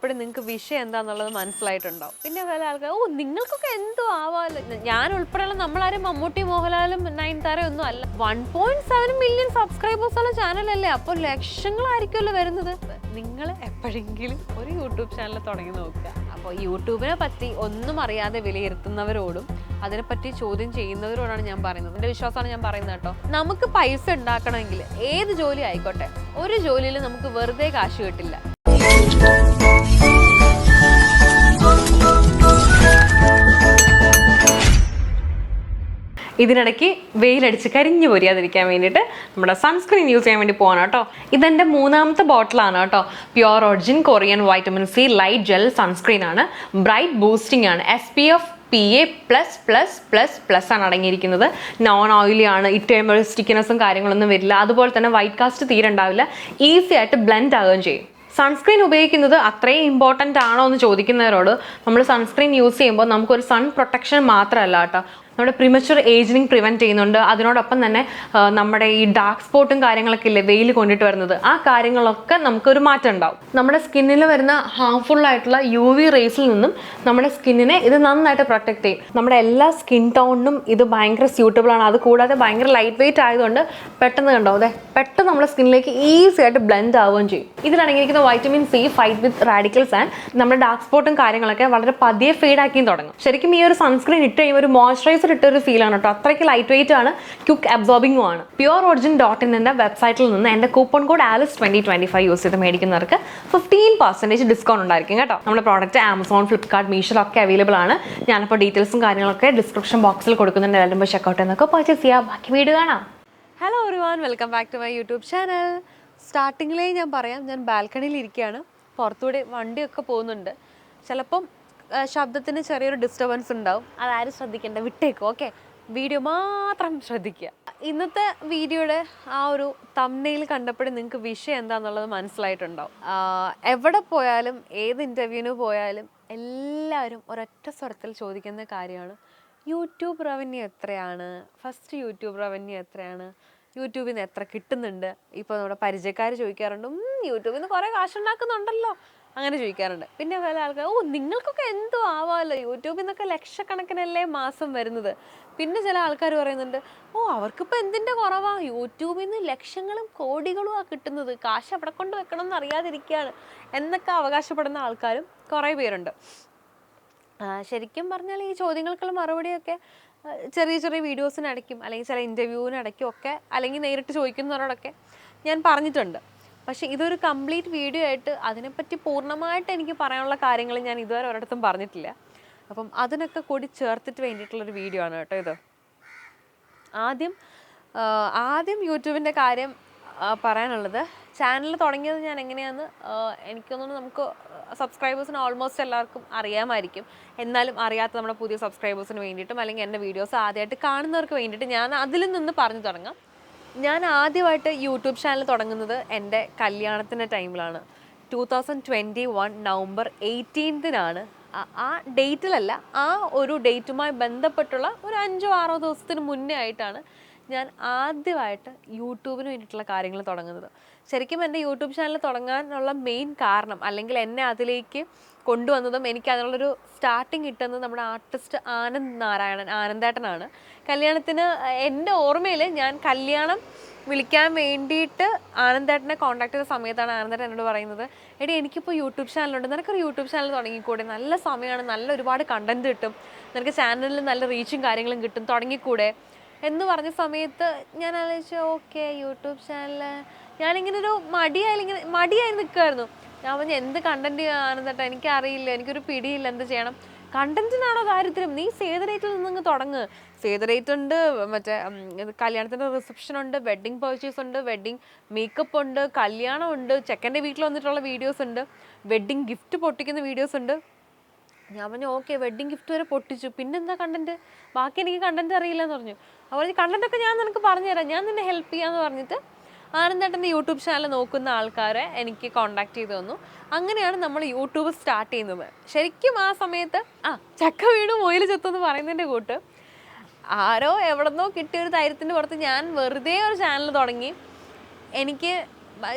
കണ്ടപ്പോഴും നിങ്ങൾക്ക് വിഷയം എന്താണെന്നുള്ളത് മനസ്സിലായിട്ടുണ്ടാവും. പിന്നെ പല ആൾക്കാർ നിങ്ങൾക്കൊക്കെ എന്തോ ആവാമല്ലോ, ഞാൻ ഉൾപ്പെടെയുള്ള നമ്മളാരും മമ്മൂട്ടി മോഹൻലാലും നയൻതാരയും ഒന്നും അല്ല. 1.7 മില്യൺ സബ്സ്ക്രൈബേഴ്സ് ഉള്ള ചാനലല്ലേ, അപ്പോൾ ലക്ഷങ്ങളായിരിക്കുമല്ലോ വരുന്നത്. നിങ്ങൾ എപ്പോഴെങ്കിലും ഒരു യൂട്യൂബ് ചാനൽ തുടങ്ങി നോക്കുക. അപ്പോൾ യൂട്യൂബിനെ പറ്റി ഒന്നും അറിയാതെ വിലയിരുത്തുന്നവരോടും അതിനെപ്പറ്റി ചോദ്യം ചെയ്യുന്നവരോടാണ് ഞാൻ പറയുന്നത്. എൻ്റെ വിശ്വാസമാണ് ഞാൻ പറയുന്നത് കേട്ടോ. നമുക്ക് പൈസ ഉണ്ടാക്കണമെങ്കിൽ ഏത് ജോലി ആയിക്കോട്ടെ, ഒരു ജോലിയിൽ നമുക്ക് വെറുതെ കാശ് കിട്ടില്ല. ഇതിനിടയ്ക്ക് വെയിലടിച്ച് കരിഞ്ഞു പൊരിയാതിരിക്കാൻ വേണ്ടിയിട്ട് നമ്മുടെ സൺസ്ക്രീൻ യൂസ് ചെയ്യാൻ വേണ്ടി പോകണം കേട്ടോ. ഇതെൻ്റെ 3ാമത്തെ ബോട്ടിലാണ് കേട്ടോ. Pure origin Korean vitamin C light gel sunscreen ആണ്. ബ്രൈറ്റ് ബൂസ്റ്റിംഗ് ആണ്. SPF PA++++ ആണ് അടങ്ങിയിരിക്കുന്നത്. നോൺ ഓയിലി ആണ്. ഇട്ട് സ്റ്റിക്കിനെസ്സും കാര്യങ്ങളൊന്നും വരില്ല. അതുപോലെ തന്നെ വൈറ്റ് കാസ്റ്റ് തീരെ ഉണ്ടാവില്ല. ഈസി ആയിട്ട് ബ്ലെൻഡ് ആവുകയും ചെയ്യും. സൺസ്ക്രീൻ ഉപയോഗിക്കുന്നത് അത്രയും ഇമ്പോർട്ടൻ്റ് ആണോ എന്ന് ചോദിക്കുന്നവരോട് നമ്മൾ സൺസ്ക്രീൻ യൂസ് ചെയ്യുമ്പോൾ നമുക്കൊരു സൺ പ്രൊട്ടക്ഷൻ മാത്രമല്ല കേട്ടോ, നമ്മുടെ പ്രിമച്വർ ഏജിങ് പ്രിവെൻറ്റ് ചെയ്യുന്നുണ്ട്. അതിനോടൊപ്പം തന്നെ നമ്മുടെ ഈ ഡാർക്ക് സ്പോട്ടും കാര്യങ്ങളൊക്കെ ഇല്ലേ വെയിൽ കൊണ്ടിട്ട് വരുന്നത്, ആ കാര്യങ്ങളൊക്കെ നമുക്കൊരു മാറ്റം ഉണ്ടാവും. നമ്മുടെ സ്കിന്നിൽ വരുന്ന ഹാർംഫുൾ ആയിട്ടുള്ള UV റേസിൽ നിന്നും നമ്മുടെ സ്കിന്നിനെ ഇത് നന്നായിട്ട് പ്രൊട്ടക്ട് ചെയ്യും. നമ്മുടെ എല്ലാ സ്കിൻ ടോണിനും ഇത് ഭയങ്കര സ്യൂട്ടബിൾ ആണ്. അത് കൂടാതെ ഭയങ്കര ലൈറ്റ് വെയിറ്റ് ആയതുകൊണ്ട് പെട്ടെന്ന് കണ്ടോ അതെ പെട്ടെന്ന് നമ്മുടെ സ്കിന്നിലേക്ക് ഈസി ആയിട്ട് ബ്ലെൻഡ് ആവുകയും ചെയ്യും. ഇതിലടങ്ങിയിരിക്കുന്ന vitamin C fight with radicals and നമ്മുടെ ഡാർക്ക് സ്പോട്ടും കാര്യങ്ങളൊക്കെ വളരെ പതിയെ ഫെയ്ഡാക്കിയും തുടങ്ങും. ശരിക്കും ഈ ഒരു സൺസ്ക്രീൻ ഇട്ട് കഴിയുമ്പോൾ ഒരു മോയ്സ്ചറൈസർ ഇട്ടൊരു ഫീലാണ് കേട്ടോ. അത്രയ്ക്ക് ലൈറ്റ് വെയിറ്റ് ആണ്, ക്വിക്ക് അബ്സോർബിംഗും ആണ്. PureOrigin.in വെബ്സൈറ്റിൽ നിന്ന് എൻ്റെ കൂപ്പൺ കോഡ് ALICE2025 യൂസ് ചെയ്ത് മേടിക്കുന്നവർക്ക് 15% ഡിസ്കൗണ്ട് ഉണ്ടായിരിക്കും കേട്ടോ. നമ്മുടെ പ്രോഡക്റ്റ് ആമസോൺ, ഫ്ലിപ്കാർട്ട്, മീഷോയിലൊക്കെ അവൈലബിൾ ആണ്. ഞാനിപ്പോൾ ഡീറ്റെയിൽസും കാര്യങ്ങളൊക്കെ ഡിസ്ക്രിപ്ഷൻ ബോക്സിൽ കൊടുക്കുന്നുണ്ട്. എല്ലാവരും ചെക്കൗട്ട് എന്നൊക്കെ പർച്ചേസ് ചെയ്യുക. ബാക്കി വീഡിയോ കാണാം. Hello everyone, welcome back to my YouTube channel. സ്റ്റാർട്ടിങ്ങിലേ ഞാൻ പറയാം, ഞാൻ ബാൽക്കണിയിൽ ഇരിക്കുകയാണ്. പുറത്തൂടെ വണ്ടിയൊക്കെ പോകുന്നുണ്ട്. ചിലപ്പം ശബ്ദത്തിന് ചെറിയൊരു ഡിസ്റ്റർബൻസ് ഉണ്ടാവും. അതാരും ശ്രദ്ധിക്കേണ്ട, വിട്ടേക്കും. ഓക്കെ, വീഡിയോ മാത്രം ശ്രദ്ധിക്കുക. ഇന്നത്തെ വീഡിയോയുടെ ആ ഒരു തംബ്നെയിൽ കണ്ടപ്പോഴും നിങ്ങൾക്ക് വിഷയം എന്താണെന്നുള്ളത് മനസ്സിലായിട്ടുണ്ടാവും. എവിടെ പോയാലും ഏത് ഇൻ്റർവ്യൂവിന് പോയാലും എല്ലാവരും ഒരൊറ്റ സ്വരത്തിൽ ചോദിക്കുന്ന കാര്യമാണ് യൂട്യൂബ് റവന്യൂ എത്രയാണ്, ഫസ്റ്റ് യൂട്യൂബ് റവന്യൂ എത്രയാണ്, യൂട്യൂബിൽ നിന്ന് എത്ര കിട്ടുന്നുണ്ട്. ഇപ്പോൾ നമ്മുടെ പരിചയക്കാർ ചോദിക്കാറുണ്ട്, യൂട്യൂബിൽ നിന്ന് കുറേ കാശുണ്ടാക്കുന്നുണ്ടല്ലോ, അങ്ങനെ ചോദിക്കാറുണ്ട്. പിന്നെ പല ആൾക്കാർ നിങ്ങൾക്കൊക്കെ എന്തോ ആവാമല്ലോ, യൂട്യൂബിൽ നിന്നൊക്കെ ലക്ഷക്കണക്കിനല്ലേ മാസം വരുന്നത്. പിന്നെ ചില ആൾക്കാർ പറയുന്നുണ്ട്, അവർക്കിപ്പോൾ എന്തിൻ്റെ കുറവാണ്, യൂട്യൂബിൽ നിന്ന് ലക്ഷങ്ങളും കോടികളും കിട്ടുന്നത്, കാശ് അവിടെ കൊണ്ട് വെക്കണം എന്ന് അറിയാതിരിക്കുകയാണ് എന്നൊക്കെ അവകാശപ്പെടുന്ന ആൾക്കാരും കുറേ പേരുണ്ട്. ശരിക്കും പറഞ്ഞാൽ ഈ ചോദ്യങ്ങൾക്കുള്ള മറുപടിയൊക്കെ ചെറിയ ചെറിയ വീഡിയോസിനിടയ്ക്കും അല്ലെങ്കിൽ ചില ഇൻ്റർവ്യൂവിനിടയ്ക്കും ഒക്കെ അല്ലെങ്കിൽ നേരിട്ട് ചോദിക്കുന്നവരോടൊക്കെ ഞാൻ പറഞ്ഞിട്ടുണ്ട്. പക്ഷേ ഇതൊരു കംപ്ലീറ്റ് വീഡിയോ ആയിട്ട് അതിനെപ്പറ്റി പൂർണ്ണമായിട്ട് എനിക്ക് പറയാനുള്ള കാര്യങ്ങൾ ഞാൻ ഇതുവരെ ഒരിടത്തും പറഞ്ഞിട്ടില്ല. അപ്പം അതിനൊക്കെ കൂടി ചേർത്തിട്ട് വേണ്ടിയിട്ടുള്ളൊരു വീഡിയോ ആണ് കേട്ടോ ഇത്. ആദ്യം യൂട്യൂബിൻ്റെ കാര്യം പറയാനുള്ളത്, ചാനൽ തുടങ്ങിയത് ഞാൻ എങ്ങനെയാണെന്ന് എനിക്ക് തോന്നുന്നു നമുക്ക് സബ്സ്ക്രൈബേഴ്സിന് ഓൾമോസ്റ്റ് എല്ലാവർക്കും അറിയാമായിരിക്കും. എന്നാലും അറിയാത്ത നമ്മുടെ പുതിയ സബ്സ്ക്രൈബേഴ്സിന് വേണ്ടിയിട്ടും അല്ലെങ്കിൽ എൻ്റെ വീഡിയോസ് ആദ്യമായിട്ട് കാണുന്നവർക്ക് വേണ്ടിയിട്ട് ഞാൻ അതിൽ നിന്ന് പറഞ്ഞു തുടങ്ങാം. ഞാൻ ആദ്യമായിട്ട് യൂട്യൂബ് ചാനൽ തുടങ്ങുന്നത് എൻ്റെ കല്യാണത്തിൻ്റെ ടൈമിലാണ്. 2021 നവംബർ 18 ആ ഡേറ്റിലല്ല, ആ ഒരു ഡേറ്റുമായി ബന്ധപ്പെട്ടുള്ള ഒരു 5-6 ദിവസത്തിന് മുന്നേ ആയിട്ടാണ് ഞാൻ ആദ്യമായിട്ട് യൂട്യൂബിന് വേണ്ടിയിട്ടുള്ള കാര്യങ്ങൾ തുടങ്ങുന്നത്. ശരിക്കും എൻ്റെ യൂട്യൂബ് ചാനൽ തുടങ്ങാനുള്ള മെയിൻ കാരണം അല്ലെങ്കിൽ എന്നെ അതിലേക്ക് കൊണ്ടുവന്നതും എനിക്ക് അതിനുള്ളൊരു സ്റ്റാർട്ടിങ് കിട്ടുന്നത് നമ്മുടെ ആർട്ടിസ്റ്റ് ആനന്ദേട്ടനാണ്. കല്യാണത്തിന് എൻ്റെ ഓർമ്മയിൽ ഞാൻ കല്യാണം വിളിക്കാൻ വേണ്ടിയിട്ട് ആനന്ദേട്ടനെ കോൺടാക്ട് ചെയ്ത സമയത്താണ് ആനന്ദേട്ടൻ എന്നോട് പറയുന്നത്, എടി എനിക്കിപ്പോൾ യൂട്യൂബ് ചാനലുണ്ട്, നിനക്കൊരു യൂട്യൂബ് ചാനൽ തുടങ്ങിക്കൂടെ, നല്ല സമയമാണ്, നല്ല ഒരുപാട് കണ്ടൻറ്റ് കിട്ടും, നിനക്ക് ചാനലിൽ നല്ല റീച്ചും കാര്യങ്ങളും കിട്ടും, തുടങ്ങിക്കൂടെ എന്ന് പറഞ്ഞ സമയത്ത് ഞാൻ ആലോചിച്ചു, ഓക്കെ യൂട്യൂബ് ചാനൽ. ഞാനിങ്ങനെ ഒരു മടിയായി നിൽക്കുമായിരുന്നു. ഞാൻ പറഞ്ഞു, എന്ത് കണ്ടൻറ്റ് ആനന്ദേട്ടാ, എനിക്കറിയില്ല, എനിക്കൊരു പിടിയില്ല, എന്ത് ചെയ്യണം. കണ്ടന്റിനാണോ ദാരിദ്ര്യം, നീ സേവ് ഡേറ്റിൽ നിന്ന് തുടങ്ങ്. സേവ് ഡേറ്റ് ഉണ്ട്, മറ്റേ കല്യാണത്തിൻ്റെ റിസപ്ഷൻ ഉണ്ട്, വെഡ്ഡിങ് പർച്ചേസ് ഉണ്ട്, വെഡ്ഡിങ് മേക്കപ്പ് ഉണ്ട്, കല്യാണം ഉണ്ട്, ചെക്കൻ്റെ വീട്ടിൽ വന്നിട്ടുള്ള വീഡിയോസ് ഉണ്ട്, വെഡ്ഡിങ് ഗിഫ്റ്റ് പൊട്ടിക്കുന്ന വീഡിയോസ് ഉണ്ട്. ഞാൻ പറഞ്ഞു, ഓക്കെ വെഡ്ഡിങ് ഗിഫ്റ്റ് വരെ പൊട്ടിച്ചു, പിന്നെന്താ കണ്ടന്റ്, ബാക്കി എനിക്ക് കണ്ടന്റ് അറിയില്ല എന്ന് പറഞ്ഞു. അവർ കണ്ടന്റൊക്കെ ഞാൻ നിനക്ക് പറഞ്ഞുതരാം, ഞാൻ നിന്നെ ഹെൽപ്പ് ചെയ്യാമെന്ന് പറഞ്ഞിട്ട് ആനന്ദേട്ടൻ്റെ യൂട്യൂബ് ചാനൽ നോക്കുന്ന ആൾക്കാരെ എനിക്ക് കോൺടാക്ട് ചെയ്ത് തന്നു. അങ്ങനെയാണ് നമ്മൾ യൂട്യൂബ് സ്റ്റാർട്ട് ചെയ്യുന്നത്. ശരിക്കും ആ സമയത്ത് ചക്ക വീണു മൊയിൽ ചെത്തുമെന്ന് പറയുന്നതിൻ്റെ കൂട്ട് ആരോ എവിടെന്നോ കിട്ടിയൊരു ധൈര്യത്തിൻ്റെ പുറത്ത് ഞാൻ വെറുതെ ഒരു ചാനൽ തുടങ്ങി. എനിക്ക്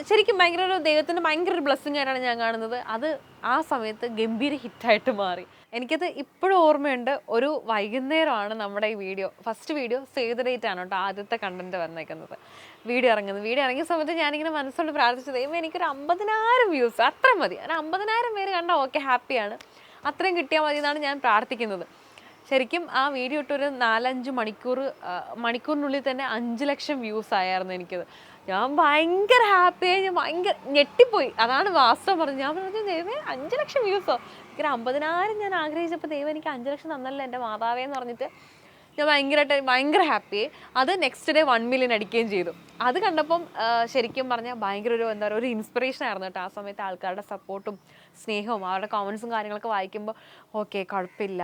ശരിക്കും ഭയങ്കര ഒരു ദൈവത്തിൻ്റെ ഭയങ്കര ഒരു ബ്ലെസ്സിങ് ആയിട്ടാണ് ഞാൻ കാണുന്നത്. അത് ആ സമയത്ത് ഗംഭീര ഹിറ്റായിട്ട് മാറി. എനിക്കത് ഇപ്പോഴും ഓർമ്മയുണ്ട്. ഒരു വൈകുന്നേരമാണ് നമ്മുടെ ഈ first video save the date ആണ് കേട്ടോ ആദ്യത്തെ കണ്ടന്റ് വന്നേക്കുന്നത്. വീഡിയോ ഇറങ്ങിയ സമയത്ത് ഞാനിങ്ങനെ മനസ്സുകൊണ്ട് പ്രാർത്ഥിച്ചത്, ദൈവം എനിക്കൊരു 50,000 വ്യൂസ് അത്ര മതി, 50,000 പേര് കണ്ടാൽ ഓക്കെ, ഹാപ്പിയാണ്, അത്രയും കിട്ടിയാൽ മതി എന്നാണ് ഞാൻ പ്രാർത്ഥിക്കുന്നത്. ശരിക്കും ആ വീഡിയോ ഇട്ടൊരു 4-5 മണിക്കൂറിനുള്ളിൽ തന്നെ 5 ലക്ഷം വ്യൂസ് ആയിരുന്നു എനിക്കത്. ഞാൻ ഭയങ്കര ഹാപ്പിയായി, ഞാൻ ഭയങ്കര ഞെട്ടിപ്പോയി. അതാണ് വാസ്തവം പറഞ്ഞത്. ഞാൻ പറഞ്ഞു, ദൈവമേ 5 ലക്ഷം വ്യൂസോ, എനിക്ക് 50,000 ഞാൻ ആഗ്രഹിച്ചപ്പോൾ ദൈവം എനിക്ക് 5 ലക്ഷം തന്നല്ലോ എൻ്റെ മാതാവേ എന്ന് പറഞ്ഞിട്ട് ഞാൻ ഭയങ്കര ഹാപ്പിയായി. അത് നെക്സ്റ്റ് ഡേ 1 മില്യൺ അടിക്കുകയും ചെയ്തു. അത് കണ്ടപ്പം ശരിക്കും പറഞ്ഞാൽ ഭയങ്കര ഒരു ഇൻസ്പിറേഷൻ ആയിരുന്നു കേട്ടോ. ആ സമയത്ത് ആൾക്കാരുടെ സപ്പോർട്ടും സ്നേഹവും അവരുടെ കമൻസും കാര്യങ്ങളൊക്കെ വായിക്കുമ്പോൾ ഓക്കെ കുഴപ്പമില്ല,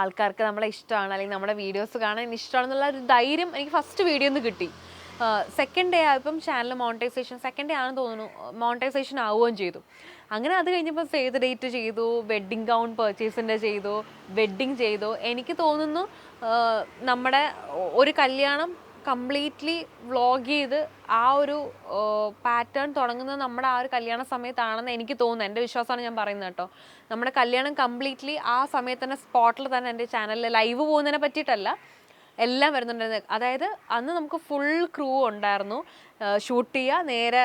ആൾക്കാർക്ക് നമ്മളെ ഇഷ്ടമാണ്, അല്ലെങ്കിൽ നമ്മുടെ വീഡിയോസ് കാണാൻ ഇഷ്ടമാണെന്നുള്ള ഒരു ധൈര്യം എനിക്ക് ഫസ്റ്റ് വീഡിയോ നിന്ന് കിട്ടി. സെക്കൻഡ് ഡേ ആയപ്പം ചാനൽ മോണിറ്റൈസേഷൻ, സെക്കൻഡ് ഡേ ആണെന്ന് തോന്നുന്നു, മോണിറ്റൈസേഷൻ ആവുകയും ചെയ്തു. അങ്ങനെ അത് കഴിഞ്ഞപ്പോൾ സേവ് ദ ഡേറ്റ് ചെയ്തു, വെഡ്ഡിങ് ഗൗൺ പർച്ചേസിൻ്റെ ചെയ്തു, വെഡ്ഡിങ് ചെയ്തു. എനിക്ക് തോന്നുന്നു നമ്മുടെ ഒരു കല്യാണം കംപ്ലീറ്റ്ലി വ്ളോഗ് ചെയ്ത് ആ ഒരു പാറ്റേൺ തുടങ്ങുന്നത് നമ്മുടെ ആ ഒരു കല്യാണ സമയത്താണെന്ന് എനിക്ക് തോന്നുന്നു. എൻ്റെ വിശ്വാസമാണ് ഞാൻ പറയുന്നത് കേട്ടോ. നമ്മുടെ കല്യാണം കംപ്ലീറ്റ്ലി ആ സമയത്ത് തന്നെ സ്പോട്ടിൽ തന്നെ എൻ്റെ ചാനലിൽ ലൈവ് പോകുന്നതിനെ പറ്റിയിട്ടല്ല, എല്ലാം വരുന്നുണ്ടായിരുന്നു. അതായത് അന്ന് നമുക്ക് ഫുൾ ക്രൂ ഉണ്ടായിരുന്നു. ഷൂട്ട് ചെയ്യുക, നേരെ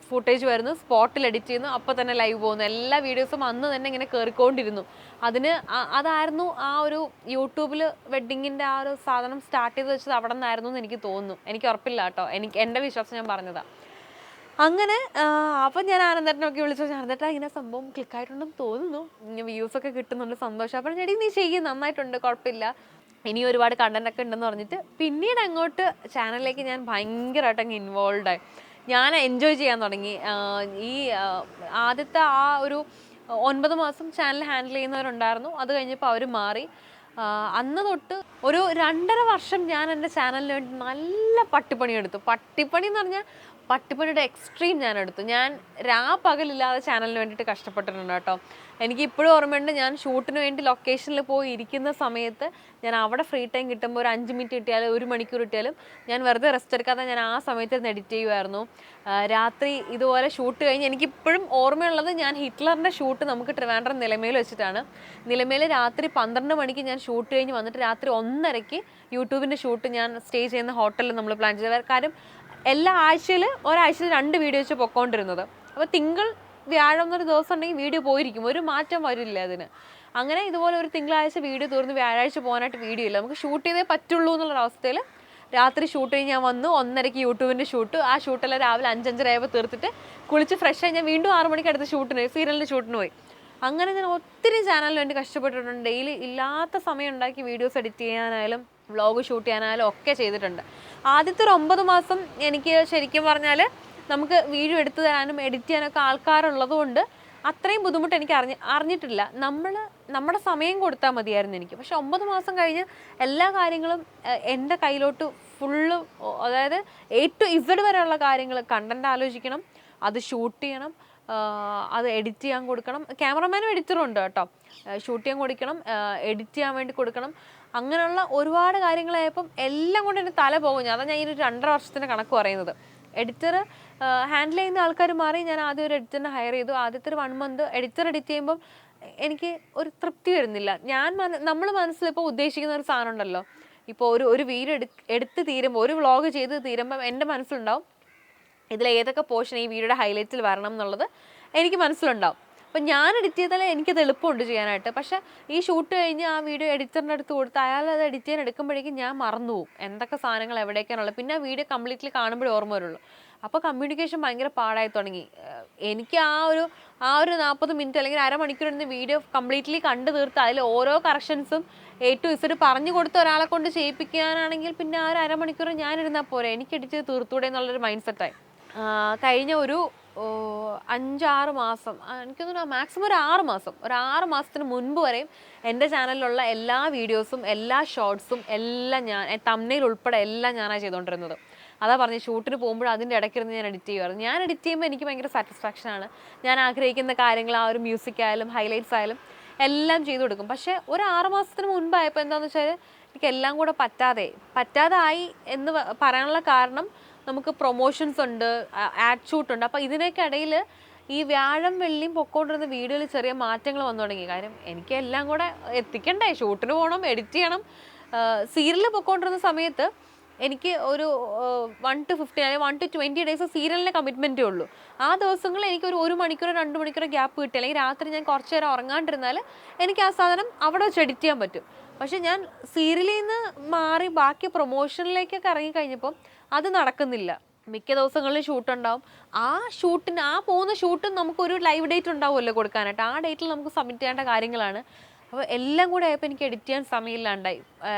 ഫുട്ടേജ് വരുന്നു, സ്പോട്ടിൽ എഡിറ്റ് ചെയ്യുന്നു, അപ്പോൾ തന്നെ ലൈവ് പോകുന്നു. എല്ലാ വീഡിയോസും അന്ന് തന്നെ ഇങ്ങനെ കയറിക്കൊണ്ടിരുന്നു. അതായിരുന്നു ആ ഒരു യൂട്യൂബിൽ വെഡ്ഡിങ്ങിൻ്റെ ആ ഒരു സാധനം സ്റ്റാർട്ട് ചെയ്ത് വെച്ചത് അവിടെ നിന്നായിരുന്നു എന്ന് എനിക്ക് തോന്നുന്നു. എനിക്ക് ഉറപ്പില്ല കേട്ടോ, എൻ്റെ വിശ്വാസം ഞാൻ പറഞ്ഞതാണ്. അങ്ങനെ അപ്പം ഞാൻ ആനന്ദേട്ടനൊക്കെ വിളിച്ചു, ആനന്ദേട്ടാ ഇങ്ങനെ സംഭവം ക്ലിക്കായിട്ടുണ്ടെന്ന് തോന്നുന്നു, വ്യൂസൊക്കെ കിട്ടുന്നുണ്ട്, സന്തോഷം. അപ്പം എടി നീ ചെയ്യും, നന്നായിട്ടുണ്ട്, കുഴപ്പമില്ല, ഇനി ഒരുപാട് കണ്ടന്റ് ഒക്കെ ഉണ്ടെന്ന് പറഞ്ഞിട്ട് പിന്നീട് അങ്ങോട്ട് ചാനലിലേക്ക് ഞാൻ ഭയങ്കരമായിട്ട് അങ്ങ് ഇൻവോൾവായി. ഞാൻ എൻജോയ് ചെയ്യാൻ തുടങ്ങി. ഈ ആദ്യത്തെ ആ ഒരു 9 മാസം ചാനൽ ഹാൻഡിൽ ചെയ്യുന്നവരുണ്ടായിരുന്നു. അത് കഴിഞ്ഞപ്പോൾ അവർ മാറി. അന്ന് തൊട്ട് ഒരു 2.5 വർഷം ഞാൻ എൻ്റെ ചാനലിന് വേണ്ടി നല്ല പട്ടിപ്പണിയെടുത്തു. പട്ടിപ്പണി എന്ന് പറഞ്ഞാൽ പട്ടിപ്പണിയുടെ എക്സ്ട്രീം ഞാൻ എടുത്തു. ഞാൻ പകലില്ലാതെ ചാനലിന് വേണ്ടിയിട്ട് കഷ്ടപ്പെട്ടിട്ടുണ്ട് കേട്ടോ. എനിക്ക് ഇപ്പോഴും ഓർമ്മയുണ്ട്, ഞാൻ ഷൂട്ടിന് വേണ്ടി ലൊക്കേഷനിൽ പോയി ഇരിക്കുന്ന സമയത്ത് ഞാൻ അവിടെ ഫ്രീ ടൈം കിട്ടുമ്പോൾ ഒരു 5 മിനിറ്റ് കിട്ടിയാലും 1 മണിക്കൂർ കിട്ടിയാലും ഞാൻ വെറുതെ റെസ്റ്റ് എടുക്കാതെ ഞാൻ ആ സമയത്ത് എഡിറ്റ് ചെയ്യുമായിരുന്നു. രാത്രി ഇതുപോലെ ഷൂട്ട് കഴിഞ്ഞ് എനിക്കിപ്പോഴും ഓർമ്മയുള്ളത്, ഞാൻ ഹിറ്റ്ലറിൻ്റെ ഷൂട്ട് നമുക്ക് ട്രിവാൻഡ്രം നിലമേൽ വെച്ചിട്ടാണ്. നിലമേൽ രാത്രി 12 മണിക്ക് ഞാൻ ഷൂട്ട് കഴിഞ്ഞ് വന്നിട്ട് രാത്രി 1:30 യൂട്യൂബിൻ്റെ ഷൂട്ട് ഞാൻ സ്റ്റേ ചെയ്യുന്ന ഹോട്ടലിൽ നമ്മൾ പ്ലാൻ ചെയ്ത കാര്യം. എല്ലാ ഒരാഴ്ചയിൽ 2 വീഡിയോ വെച്ച് പൊക്കോണ്ടിരുന്നത്. അപ്പോൾ തിങ്കൾ വ്യാഴം എന്നൊരു ദിവസം ഉണ്ടെങ്കിൽ വീഡിയോ പോയിരിക്കും, ഒരു മാറ്റം വരില്ല അതിന്. അങ്ങനെ ഇതുപോലെ ഒരു തിങ്കളാഴ്ച വീഡിയോ തീർന്ന് വ്യാഴാഴ്ച പോകാനായിട്ട് വീഡിയോ ഇല്ല, നമുക്ക് ഷൂട്ട് ചെയ്തേ പറ്റുള്ളൂ എന്നുള്ളൊരവസ്ഥയിൽ രാത്രി ഷൂട്ട് കഴിഞ്ഞ് ഞാൻ വന്നു. 1:30 യൂട്യൂബിൻ്റെ ഷൂട്ട്. ആ ഷൂട്ടെല്ലാം രാവിലെ 5-5:30 ആയപ്പോൾ തീർത്തിട്ട് കുളിച്ച് ഫ്രഷായി ഞാൻ വീണ്ടും 6 മണിക്ക് അടുത്ത് സീരിയലിൻ്റെ ഷൂട്ടിന് പോയി. അങ്ങനെ ഞാൻ ഒത്തിരി ചാനലിന് വേണ്ടി കഷ്ടപ്പെട്ടിട്ടുണ്ട്. ഡെയിലി ഇല്ലാത്ത സമയം ഉണ്ടാക്കി വീഡിയോസ് എഡിറ്റ് ചെയ്യാനായാലും വ്ളോഗ് ഷൂട്ട് ചെയ്യാനായാലും ഒക്കെ ചെയ്തിട്ടുണ്ട്. ആദ്യത്തെ ഒരു 9 മാസം എനിക്ക് ശരിക്കും പറഞ്ഞാൽ നമുക്ക് വീഡിയോ എടുത്തു തരാനും എഡിറ്റ് ചെയ്യാനൊക്കെ ആൾക്കാരുള്ളത് കൊണ്ട് അത്രയും ബുദ്ധിമുട്ട് എനിക്ക് അറിഞ്ഞിട്ടില്ല. നമ്മുടെ സമയം കൊടുത്താൽ മതിയായിരുന്നു എനിക്ക്. പക്ഷെ 9 മാസം കഴിഞ്ഞ് എല്ലാ കാര്യങ്ങളും എൻ്റെ കയ്യിലോട്ട് ഫുള്ള്, അതായത് A to Z വരെയുള്ള കാര്യങ്ങൾ, കണ്ടന്റ് ആലോചിക്കണം, അത് ഷൂട്ട് ചെയ്യണം, അത് എഡിറ്റ് ചെയ്യാൻ കൊടുക്കണം. ക്യാമറമാനും എഡിറ്ററും ഉണ്ട് കേട്ടോ. ഷൂട്ട് ചെയ്യാൻ കൊടുക്കണം, എഡിറ്റ് ചെയ്യാൻ വേണ്ടി കൊടുക്കണം. അങ്ങനെയുള്ള ഒരുപാട് കാര്യങ്ങളായപ്പം എല്ലാം കൊണ്ട് എൻ്റെ തല പോകും. അതാണ് ഞാൻ ഈ 2.5 വർഷത്തിൻ്റെ കണക്ക് പറയുന്നത്. എഡിറ്റർ ഹാൻഡിൽ ചെയ്യുന്ന ആൾക്കാർ മാറി. ഞാൻ ആദ്യം ഒരു എഡിറ്ററിനെ ഹയർ ചെയ്തു. ആദ്യത്തെ ഒരു 1 മന്ത് എഡിറ്റർ എഡിറ്റ് ചെയ്യുമ്പം എനിക്ക് ഒരു തൃപ്തി വരുന്നില്ല. നമ്മൾ മനസ്സിലിപ്പോൾ ഉദ്ദേശിക്കുന്ന ഒരു സാധനം ഉണ്ടല്ലോ, ഇപ്പോൾ ഒരു വീഡിയോ എടുത്ത് തീരുമ്പോൾ, ഒരു വ്ളോഗ് ചെയ്ത് തീരുമ്പം എൻ്റെ മനസ്സിലുണ്ടാവും ഇതിൽ ഏതൊക്കെ പോർഷൻ ഈ വീഡിയോയുടെ ഹൈലൈറ്റിൽ വരണം എന്നുള്ളത് എനിക്ക് മനസ്സിലുണ്ടാവും. അപ്പം ഞാൻ എഡിറ്റ് ചെയ്താലേ എനിക്കത് എളുപ്പമുണ്ട് ചെയ്യാനായിട്ട്. പക്ഷേ ഈ ഷൂട്ട് കഴിഞ്ഞ് ആ വീഡിയോ എഡിറ്ററിൻ്റെ അടുത്ത് കൊടുത്ത് അയാൾ അത് എഡിറ്റ് ചെയ്യാൻ എടുക്കുമ്പോഴേക്കും ഞാൻ മറന്നു പോകും എന്തൊക്കെ സാധനങ്ങൾ എവിടേക്കാണുള്ളത്. പിന്നെ ആ വീഡിയോ കംപ്ലീറ്റ്ലി കാണുമ്പോഴേ ഓർമ്മ വരുള്ളൂ. അപ്പോൾ കമ്മ്യൂണിക്കേഷൻ ഭയങ്കര പാടായി തുടങ്ങി. എനിക്ക് ആ ഒരു 40 മിനിറ്റ് അല്ലെങ്കിൽ അരമണിക്കൂർ ഇരുന്ന് വീഡിയോ കംപ്ലീറ്റ്ലി കണ്ടു തീർത്ത് അതിൽ ഓരോ കറക്ഷൻസും A to Z പറഞ്ഞു കൊടുത്ത് ഒരാളെ കൊണ്ട് ചെയ്യിപ്പിക്കാനാണെങ്കിൽ പിന്നെ ആ ഒരു അരമണിക്കൂർ ഞാനിരുന്നാൽ പോരെ, എനിക്ക് എഡിറ്റ് ചെയ്ത് തീർത്തൂടെ എന്നുള്ളൊരു മൈൻഡ് സെറ്റായി. കഴിഞ്ഞ ഒരു 5-6 മാസം, എനിക്ക് തോന്നുന്നു മാക്സിമം ഒരു 6 മാസത്തിന് മുൻപ് വരെയും എൻ്റെ ചാനലിലുള്ള എല്ലാ വീഡിയോസും എല്ലാ ഷോർട്സും എല്ലാം ഞാൻ തംബ്നെയിൽ ഉൾപ്പെടെ എല്ലാം ഞാനാണ് ചെയ്തുകൊണ്ടിരുന്നത്. അതാ പറഞ്ഞ് ഷൂട്ടിന് പോകുമ്പോൾ അതിൻ്റെ ഇടയ്ക്കിരുന്ന് ഞാൻ എഡിറ്റ് ചെയ്യുമായിരുന്നു. ഞാൻ എഡിറ്റ് ചെയ്യുമ്പോൾ എനിക്ക് ഭയങ്കര സാറ്റിസ്ഫാക്ഷനാണ്. ഞാൻ ആഗ്രഹിക്കുന്ന കാര്യങ്ങൾ, ആ ഒരു മ്യൂസിക് ആയാലും ഹൈലൈറ്റ്സ് ആയാലും എല്ലാം ചെയ്തു കൊടുക്കും. പക്ഷേ ഒരു 6 മാസത്തിന് മുൻപായപ്പോൾ എന്താണെന്ന് വെച്ചാൽ എനിക്ക് എല്ലാം കൂടെ പറ്റാതായി എന്ന് പറയാനുള്ള കാരണം, നമുക്ക് പ്രൊമോഷൻസ് ഉണ്ട്, ആഡ് ഷൂട്ട് ഉണ്ട്. അപ്പോൾ ഇതിനൊക്കെ ഇടയിൽ ഈ വ്യാഴം വെള്ളിയും പൊക്കോണ്ടിരുന്ന വീഡിയോയിൽ ചെറിയ മാറ്റങ്ങൾ വന്നു തുടങ്ങി. കാര്യം എനിക്ക് എല്ലാം കൂടെ എത്തിക്കണ്ടേ, ഷൂട്ടിന് പോകണം, എഡിറ്റ് ചെയ്യണം. സീരിയൽ പൊക്കോണ്ടിരുന്ന സമയത്ത് എനിക്ക് ഒരു 1 to 15 അല്ലെങ്കിൽ 1 to 20 ഡേയ്സ് സീരിയലിൻ്റെ കമ്മിറ്റ്മെൻറ്റേ ഉള്ളൂ. ആ ദിവസങ്ങളിൽ എനിക്ക് ഒരു 1 മണിക്കൂറോ 2 മണിക്കൂറോ ഗ്യാപ്പ് കിട്ടി, അല്ലെങ്കിൽ രാത്രി ഞാൻ കുറച്ച് നേരം ഉറങ്ങാണ്ടിരുന്നാൽ എനിക്ക് ആ സാധനം അവിടെ വെച്ച് എഡിറ്റ് ചെയ്യാൻ പറ്റും. പക്ഷെ ഞാൻ സീരിയലിൽ നിന്ന് മാറി ബാക്കി പ്രൊമോഷനിലേക്കൊക്കെ ഇറങ്ങിക്കഴിഞ്ഞപ്പോൾ അത് നടക്കുന്നില്ല. മിക്ക ദിവസങ്ങളിൽ ഷൂട്ട് ഉണ്ടാവും. ആ പോകുന്ന ഷൂട്ടും നമുക്കൊരു ലൈവ് ഡേറ്റ് ഉണ്ടാവുമല്ലോ കൊടുക്കാനായിട്ട്. ആ ഡേറ്റിൽ നമുക്ക് സബ്മിറ്റ് ചെയ്യേണ്ട കാര്യങ്ങളാണ്. അപ്പോൾ എല്ലാം കൂടെ ആയപ്പോൾ എനിക്ക് എഡിറ്റ് ചെയ്യാൻ സമയമില്ലാണ്ടായി.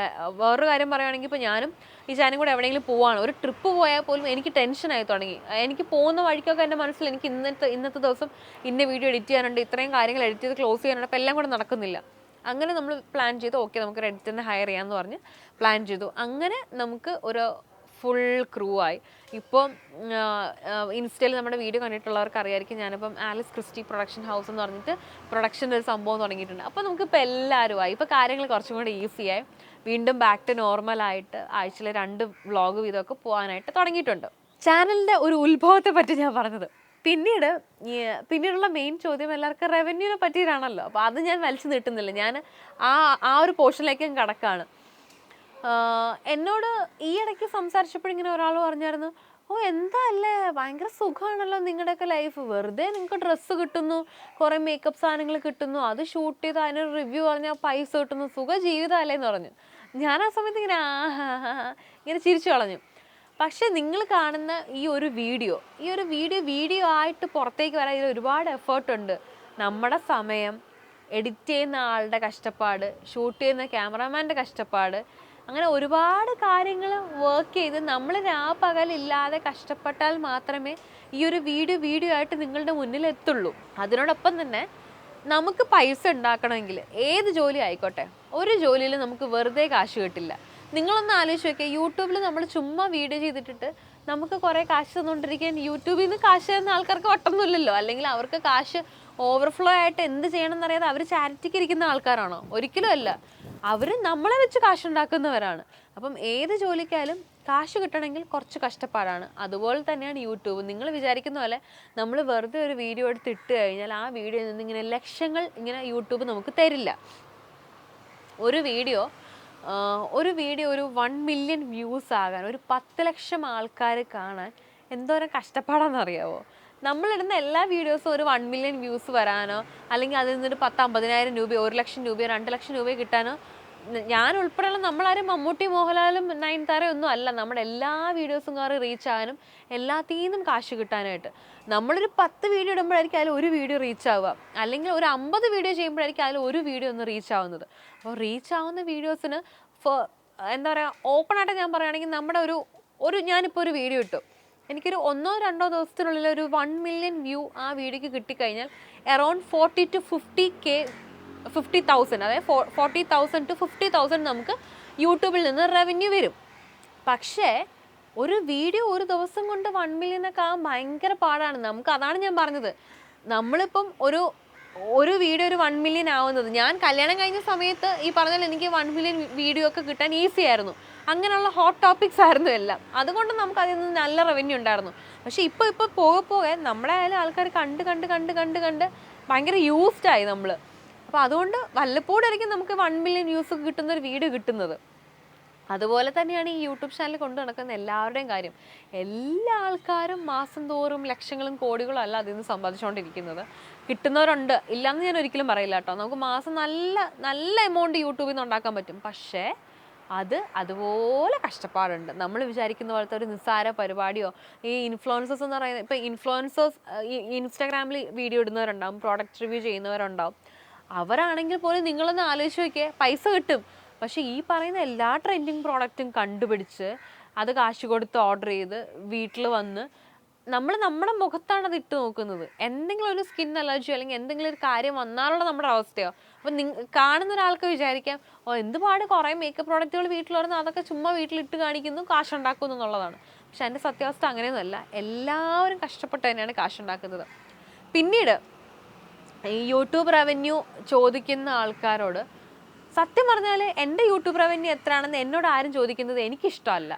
വേറൊരു കാര്യം പറയുകയാണെങ്കിൽ, ഇപ്പോൾ ഞാനും ഈ ചാനും കൂടെ എവിടെയെങ്കിലും പോവാണ്, ഒരു ട്രിപ്പ് പോയാൽ പോലും എനിക്ക് ടെൻഷനായി തുടങ്ങി. എനിക്ക് പോകുന്ന വഴിക്കൊക്കെ എൻ്റെ മനസ്സിൽ എനിക്ക് ഇന്നത്തെ ദിവസം ഇന്ന വീഡിയോ എഡിറ്റ് ചെയ്യാനുണ്ട്, ഇത്രയും കാര്യങ്ങൾ എഡിറ്റ് ചെയ്ത് ക്ലോസ് ചെയ്യാനുണ്ട്. അപ്പോൾ എല്ലാം കൂടെ നടക്കുന്നില്ല. അങ്ങനെ നമ്മൾ പ്ലാൻ ചെയ്തു, ഓക്കെ നമുക്ക് ഒരു എഡിറ്ററിനെ ഹയർ ചെയ്യാമെന്ന് പറഞ്ഞ് പ്ലാൻ ചെയ്തു. അങ്ങനെ നമുക്ക് ഒരു ഫുൾ ക്രൂ ആയി. ഇപ്പോൾ ഇൻസ്റ്റയിൽ നമ്മുടെ വീഡിയോ കണ്ടിട്ടുള്ളവർക്ക് അറിയായിരിക്കും, ഞാനിപ്പം ആലിസ് ക്രിസ്റ്റി പ്രൊഡക്ഷൻ ഹൗസ് എന്ന് പറഞ്ഞിട്ട് പ്രൊഡക്ഷൻ്റെ ഒരു സംഭവം തുടങ്ങിയിട്ടുണ്ട്. അപ്പോൾ നമുക്കിപ്പോൾ എല്ലാവരും ആയി, ഇപ്പോൾ കാര്യങ്ങൾ കുറച്ചും കൂടി ഈസിയായി. വീണ്ടും ബാക്ക് ടു നോർമലായിട്ട് ആഴ്ചയിൽ 2 വ്ളോഗ് വീതമൊക്കെ പോകാനായിട്ട് തുടങ്ങിയിട്ടുണ്ട്. ചാനലിൻ്റെ ഒരു ഉത്ഭവത്തെ പറ്റി ഞാൻ പറഞ്ഞത്. പിന്നീടുള്ള മെയിൻ ചോദ്യം എല്ലാവർക്കും റവന്യൂവിനെ പറ്റിയിട്ടാണല്ലോ. അപ്പോൾ അത് ഞാൻ വലിച്ചു നീട്ടുന്നില്ല, ഞാൻ ആ ഒരു പോർഷനിലേക്ക് കടക്കാണ്. എന്നോട് ഈ ഇടയ്ക്ക് സംസാരിച്ചപ്പോഴിങ്ങനെ ഒരാൾ പറഞ്ഞായിരുന്നു, ഓ എന്താ അല്ലേ, ഭയങ്കര സുഖമാണല്ലോ നിങ്ങളുടെയൊക്കെ ലൈഫ്, വെറുതെ നിങ്ങൾക്ക് ഡ്രസ്സ് കിട്ടുന്നു, കുറേ മേക്കപ്പ് സാധനങ്ങൾ കിട്ടുന്നു, അത് ഷൂട്ട് ചെയ്ത് അതിനൊരു റിവ്യൂ പറഞ്ഞാൽ പൈസ കിട്ടുന്നു, സുഖ ജീവിതം അല്ലേന്ന് പറഞ്ഞു. ഞാൻ ആ സമയത്ത് ഇങ്ങനെ ചിരിച്ചു കളഞ്ഞു. പക്ഷെ നിങ്ങൾ കാണുന്ന ഈ ഒരു വീഡിയോ ആയിട്ട് പുറത്തേക്ക് വരാൻ ഇതിൽ ഒരുപാട് എഫേർട്ട് ഉണ്ട്. നമ്മുടെ സമയം, എഡിറ്റ് ചെയ്യുന്ന ആളുടെ കഷ്ടപ്പാട്, ഷൂട്ട് ചെയ്യുന്ന ക്യാമറാമാൻ്റെ കഷ്ടപ്പാട്, അങ്ങനെ ഒരുപാട് കാര്യങ്ങൾ വർക്ക് ചെയ്ത് നമ്മൾ രാപ്പകലില്ലാതെ കഷ്ടപ്പെട്ടാൽ മാത്രമേ ഈ ഒരു വീഡിയോ ആയിട്ട് നിങ്ങളുടെ മുന്നിൽ എത്തുള്ളൂ. അതിനോടൊപ്പം തന്നെ നമുക്ക് പൈസ ഉണ്ടാക്കണമെങ്കിൽ ഏത് ജോലി ആയിക്കോട്ടെ, ഒരു ജോലിയിൽ നമുക്ക് വെറുതെ കാശ് കിട്ടില്ല. നിങ്ങളൊന്ന് ആലോചിച്ച് നോക്കിയാൽ, യൂട്യൂബിൽ നമ്മൾ ചുമ്മാ വീഡിയോ ചെയ്തിട്ടിട്ട് നമുക്ക് കുറേ കാശ് തന്നുകൊണ്ടിരിക്കാൻ യൂട്യൂബിൽ നിന്ന് കാശ് തരുന്ന ആൾക്കാർക്ക് വട്ടൊന്നുമില്ലല്ലോ. അല്ലെങ്കിൽ അവർക്ക് കാശ് ഓവർഫ്ലോ ആയിട്ട് എന്ത് ചെയ്യണമെന്ന് അറിയാതെ അവർ ചാരിറ്റിക്ക് ഇരിക്കുന്ന ആൾക്കാരാണോ? ഒരിക്കലും അല്ല. അവർ നമ്മളെ വെച്ച് കാശുണ്ടാക്കുന്നവരാണ്. അപ്പം ഏത് ജോലിക്കായാലും കാശ് കിട്ടണമെങ്കിൽ കുറച്ച് കഷ്ടപ്പാടാണ്. അതുപോലെ തന്നെയാണ് യൂട്യൂബ്. നിങ്ങൾ വിചാരിക്കുന്ന പോലെ നമ്മൾ വെറുതെ ഒരു വീഡിയോ എടുത്ത് ഇട്ട് കഴിഞ്ഞാൽ ആ വീഡിയോയിൽ നിന്ന് ഇങ്ങനെ ലക്ഷങ്ങൾ ഇങ്ങനെ യൂട്യൂബ് നമുക്ക് തരില്ല. ഒരു വീഡിയോ ഒരു 1 മില്യൺ വ്യൂസ് ആകാൻ, ഒരു 10 ലക്ഷം ആൾക്കാർ കാണാൻ എന്തോരം കഷ്ടപ്പാടാണെന്നറിയാവോ? നമ്മളിടുന്ന എല്ലാ വീഡിയോസും ഒരു 1 മില്യൺ വ്യൂസ് വരാനോ, അല്ലെങ്കിൽ അതിൽ നിന്നൊരു 10-50,000 രൂപയോ 1 ലക്ഷം രൂപയോ 2 ലക്ഷം രൂപയോ കിട്ടാനോ, ഞാൻ ഉൾപ്പെടെയുള്ള നമ്മളാരും മമ്മൂട്ടി, മോഹൻലാലും, നയൻതാരയും ഒന്നും അല്ല. നമ്മുടെ എല്ലാ വീഡിയോസും റീച്ച് ആകാനും എല്ലാത്തിൽ നിന്നും കാശ് കിട്ടാനായിട്ട് നമ്മളൊരു 10 വീഡിയോ ഇടുമ്പോഴായിരിക്കും അതിൽ ഒരു വീഡിയോ റീച്ച് ആവുക, അല്ലെങ്കിൽ ഒരു 50 വീഡിയോ ചെയ്യുമ്പോഴായിരിക്കും അതിൽ ഒരു വീഡിയോ ഒന്ന് റീച്ച് ആവുന്നത്. അപ്പോൾ റീച്ച് ആവുന്ന വീഡിയോസിന് എന്താ പറയുക, ഓപ്പണായിട്ട് ഞാൻ പറയുകയാണെങ്കിൽ, നമ്മുടെ ഞാനിപ്പോൾ ഒരു വീഡിയോ ഇട്ടു, എനിക്കൊരു 1-2 ദിവസത്തിനുള്ളിൽ ഒരു 1 മില്യൺ വ്യൂ ആ വീഡിയോക്ക് കിട്ടിക്കഴിഞ്ഞാൽ അറൗണ്ട് 40 to 50,000, അതായത് 40,000 to 50,000 നമുക്ക് യൂട്യൂബിൽ നിന്ന് റവന്യൂ വരും. പക്ഷേ ഒരു വീഡിയോ ഒരു ദിവസം കൊണ്ട് 1 മില്യനൊക്കെ ആകാൻ ഭയങ്കര പാടാണ് നമുക്ക്. അതാണ് ഞാൻ പറഞ്ഞത്, നമ്മളിപ്പം ഒരു വീഡിയോ ഒരു 1 മില്യൺ ആവുന്നത്, ഞാൻ കല്യാണം കഴിഞ്ഞ സമയത്ത് ഈ പറഞ്ഞാൽ എനിക്ക് 1 മില്യൺ വീഡിയോ ഒക്കെ കിട്ടാൻ ഈസി ആയിരുന്നു. അങ്ങനെയുള്ള ഹോട്ട് ടോപ്പിക്സ് ആയിരുന്നു എല്ലാം. അതുകൊണ്ട് നമുക്ക് അതിൽ നിന്ന് നല്ല റവന്യൂ ഉണ്ടായിരുന്നു. പക്ഷേ ഇപ്പോൾ പോകെ നമ്മളെ ആൾക്കാർ കണ്ട് ഭയങ്കര യൂസ്ഡായി നമ്മൾ. അപ്പോൾ അതുകൊണ്ട് വല്ലപ്പോഴായിരിക്കും നമുക്ക് 1 മില്യൺ വ്യൂസ് കിട്ടുന്ന ഒരു വീഡിയോ കിട്ടുന്നത്. അതുപോലെ തന്നെയാണ് ഈ യൂട്യൂബ് ചാനൽ കൊണ്ടു നടക്കുന്ന എല്ലാവരുടെയും കാര്യം. എല്ലാ ആൾക്കാരും മാസം തോറും ലക്ഷങ്ങളും കോടികളും അല്ല അതിൽ നിന്ന് സമ്പാദിച്ചുകൊണ്ടിരിക്കുന്നത്. കിട്ടുന്നവരുണ്ട്, ഇല്ലയെന്ന് ഞാൻ ഒരിക്കലും പറയില്ല കേട്ടോ. നമുക്ക് മാസം നല്ല എമൗണ്ട് യൂട്യൂബിൽ നിന്ന് ഉണ്ടാക്കാൻ പറ്റും. പക്ഷേ അതുപോലെ കഷ്ടപ്പാടുണ്ട്. നമ്മൾ വിചാരിക്കുന്ന പോലത്തെ ഒരു നിസ്സാര പരിപാടിയോ, ഈ ഇൻഫ്ലുവൻസേഴ്സ് എന്ന് പറയുന്നത്, ഇപ്പോൾ ഇൻസ്റ്റാഗ്രാമിൽ വീഡിയോ ഇടുന്നവരുണ്ടാവും, പ്രോഡക്റ്റ് റിവ്യൂ ചെയ്യുന്നവരുണ്ടാവും. അവരാണെങ്കിൽ പോലും നിങ്ങളൊന്ന് ആലോചിച്ച് നോക്കിയേ, പൈസ കിട്ടും. പക്ഷേ ഈ പറയുന്ന എല്ലാ ട്രെൻഡിങ് പ്രോഡക്റ്റും കണ്ടുപിടിച്ച് അത് കാശ് കൊടുത്ത് ഓർഡർ ചെയ്ത് വീട്ടിൽ വന്ന് നമ്മുടെ മുഖത്താണ് അത് ഇട്ട് നോക്കുന്നത്. എന്തെങ്കിലും ഒരു സ്കിൻ അലർജി അല്ലെങ്കിൽ എന്തെങ്കിലും ഒരു കാര്യം വന്നാലുള്ള നമ്മുടെ അവസ്ഥയോ. അപ്പം കാണുന്ന ഒരാൾക്ക് വിചാരിക്കാം, എന്തുപാട് കുറേ മേക്കപ്പ് പ്രോഡക്റ്റുകൾ വീട്ടിൽ വരുന്നത്, അതൊക്കെ ചുമ്മാ വീട്ടിലിട്ട് കാണിക്കുന്നു, കാശുണ്ടാക്കുന്നു എന്നുള്ളതാണ്. പക്ഷെ അതിൻ്റെ സത്യാവസ്ഥ അങ്ങനെയൊന്നുമല്ല. എല്ലാവരും കഷ്ടപ്പെട്ട് തന്നെയാണ് കാശുണ്ടാക്കുന്നത്. പിന്നീട് ഈ യൂട്യൂബ് റവന്യൂ ചോദിക്കുന്ന ആൾക്കാരോട് സത്യം പറഞ്ഞാൽ എൻ്റെ യൂട്യൂബ് റവന്യൂ എത്രയാണെന്ന് എന്നോട് ആരും ചോദിക്കുന്നത് എനിക്കിഷ്ടമല്ല.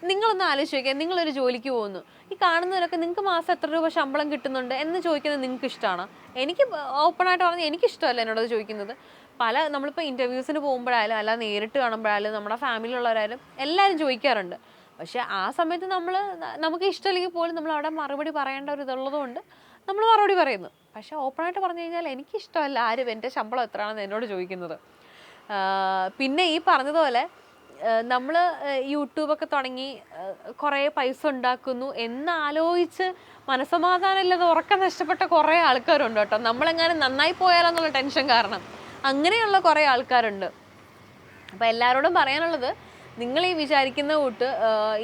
നിങ്ങളൊന്ന് ആലോചിച്ച് നോക്കിയാൽ, നിങ്ങളൊരു ജോലിക്ക് പോകുന്നു, ഈ കാണുന്നവരൊക്കെ നിങ്ങൾക്ക് മാസം എത്ര രൂപ ശമ്പളം കിട്ടുന്നുണ്ട് എന്ന് ചോദിക്കുന്നത് നിങ്ങൾക്ക് ഇഷ്ടമാണോ? എനിക്ക് ഓപ്പണായിട്ട് പറഞ്ഞാൽ എനിക്കിഷ്ടമല്ല എന്നോടത് ചോദിക്കുന്നത്. നമ്മളിപ്പോൾ ഇൻ്റർവ്യൂസിന് പോകുമ്പോഴായാലും അല്ല നേരിട്ട് കാണുമ്പോഴായാലും നമ്മുടെ ഫാമിലിയിലുള്ളവരായാലും എല്ലാവരും ചോദിക്കാറുണ്ട്. പക്ഷെ ആ സമയത്ത് നമുക്ക് ഇഷ്ടമില്ലെങ്കിൽ പോലും നമ്മൾ അവിടെ മറുപടി പറയേണ്ട ഒരു ഇതുള്ളത് കൊണ്ട് നമ്മൾ മറുപടി പറയുന്നു. പക്ഷെ ഓപ്പണായിട്ട് പറഞ്ഞു കഴിഞ്ഞാൽ എനിക്കിഷ്ടമല്ല ആരും എൻ്റെ ശമ്പളം എത്രയാണെന്ന് എന്നോട് ചോദിക്കുന്നത്. പിന്നെ ഈ പറഞ്ഞതുപോലെ നമ്മൾ യൂട്യൂബൊക്കെ തുടങ്ങി കുറേ പൈസ ഉണ്ടാക്കുന്നു എന്നാലോചിച്ച് മനസ്സമാധാനമില്ലാതെ ഉറക്കം നഷ്ടപ്പെട്ട കുറേ ആൾക്കാരുണ്ട് കേട്ടോ. നമ്മളെങ്ങാനും നന്നായി പോയാലെന്നുള്ള ടെൻഷൻ കാരണം അങ്ങനെയുള്ള കുറേ ആൾക്കാരുണ്ട്. അപ്പോൾ എല്ലാവരോടും പറയാനുള്ളത്, നിങ്ങൾ ഈ വിചാരിക്കുന്ന കൂട്ട്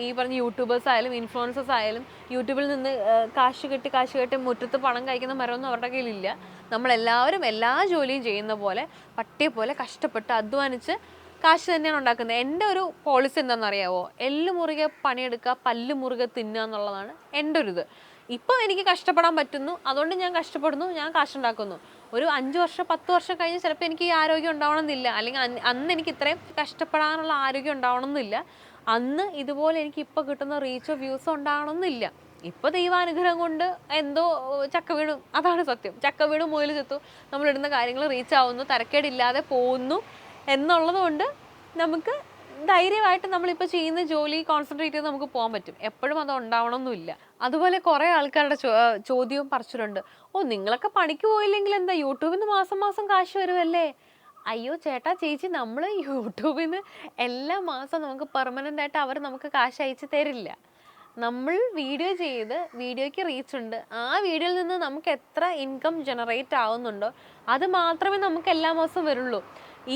ഈ പറഞ്ഞ യൂട്യൂബേഴ്സ് ആയാലും ഇൻഫ്ലുവൻസേഴ്സ് ആയാലും യൂട്യൂബിൽ നിന്ന് കാശ് കെട്ടി മുറ്റത്ത് പണം കഴിക്കുന്ന മരമൊന്നും അവരുടെ കയ്യിലില്ല. നമ്മളെല്ലാവരും എല്ലാ ജോലിയും ചെയ്യുന്ന പോലെ പട്ടിയെ പോലെ കഷ്ടപ്പെട്ട് അധ്വാനിച്ച് കാശ് തന്നെയാണ് ഉണ്ടാക്കുന്നത്. എൻ്റെ ഒരു പോളിസി എന്താണെന്നറിയാവോ? എല്ല് മുറുകെ പണിയെടുക്കുക, പല്ല് മുറുകെ തിന്നുക എന്നുള്ളതാണ് എൻ്റെ ഒരു ഇത്. ഇപ്പോൾ എനിക്ക് കഷ്ടപ്പെടാൻ പറ്റുന്നു, അതുകൊണ്ട് ഞാൻ കഷ്ടപ്പെടുന്നു, ഞാൻ കാശുണ്ടാക്കുന്നു. ഒരു 5 വർഷം 10 വർഷം കഴിഞ്ഞ് ചിലപ്പോൾ എനിക്ക് ഈ ആരോഗ്യം ഉണ്ടാവണമെന്നില്ല, അല്ലെങ്കിൽ അന്ന് എനിക്ക് ഇത്രയും കഷ്ടപ്പെടാനുള്ള ആരോഗ്യം ഉണ്ടാവണമെന്നില്ല, അന്ന് ഇതുപോലെ എനിക്ക് ഇപ്പോൾ കിട്ടുന്ന റീച്ചോ വ്യൂസോ ഉണ്ടാവണമെന്നില്ല. ഇപ്പോൾ ദൈവാനുഗ്രഹം കൊണ്ട് എന്തോ ചക്ക വീണു, അതാണ് സത്യം. ചക്ക വീണു മുയൽ ചെത്തു, നമ്മളിടുന്ന കാര്യങ്ങൾ റീച്ച് ആവുന്നു, തരക്കേടില്ലാതെ പോകുന്നു എന്നുള്ളത് കൊണ്ട് നമുക്ക് ധൈര്യമായിട്ട് നമ്മളിപ്പോൾ ചെയ്യുന്ന ജോലി കോൺസെൻട്രേറ്റ് ചെയ്ത് നമുക്ക് പോകാൻ പറ്റും. എപ്പോഴും അത് ഉണ്ടാവണമെന്നില്ല. അതുപോലെ കുറേ ആൾക്കാരുടെ ചോദ്യവും പറച്ചിലുണ്ട്, നിങ്ങളൊക്കെ പണിക്ക് പോയില്ലെങ്കിൽ എന്താ, യൂട്യൂബിൽ നിന്ന് മാസം മാസം കാശ് വരുമല്ലേ? അയ്യോ ചേട്ടാ ചേച്ചി, നമ്മൾ യൂട്യൂബിൽ നിന്ന് എല്ലാ മാസവും നമുക്ക് പെർമനൻ്റ് ആയിട്ട് അവർ നമുക്ക് കാശ് അയച്ച് തരില്ല. നമ്മൾ വീഡിയോ ചെയ്ത് വീഡിയോയ്ക്ക് റീച്ച് ഉണ്ട്, ആ വീഡിയോയിൽ നിന്ന് നമുക്ക് എത്ര ഇൻകം ജനറേറ്റ് ആവുന്നുണ്ടോ അത് മാത്രമേ നമുക്ക് എല്ലാ മാസവും വരുള്ളൂ.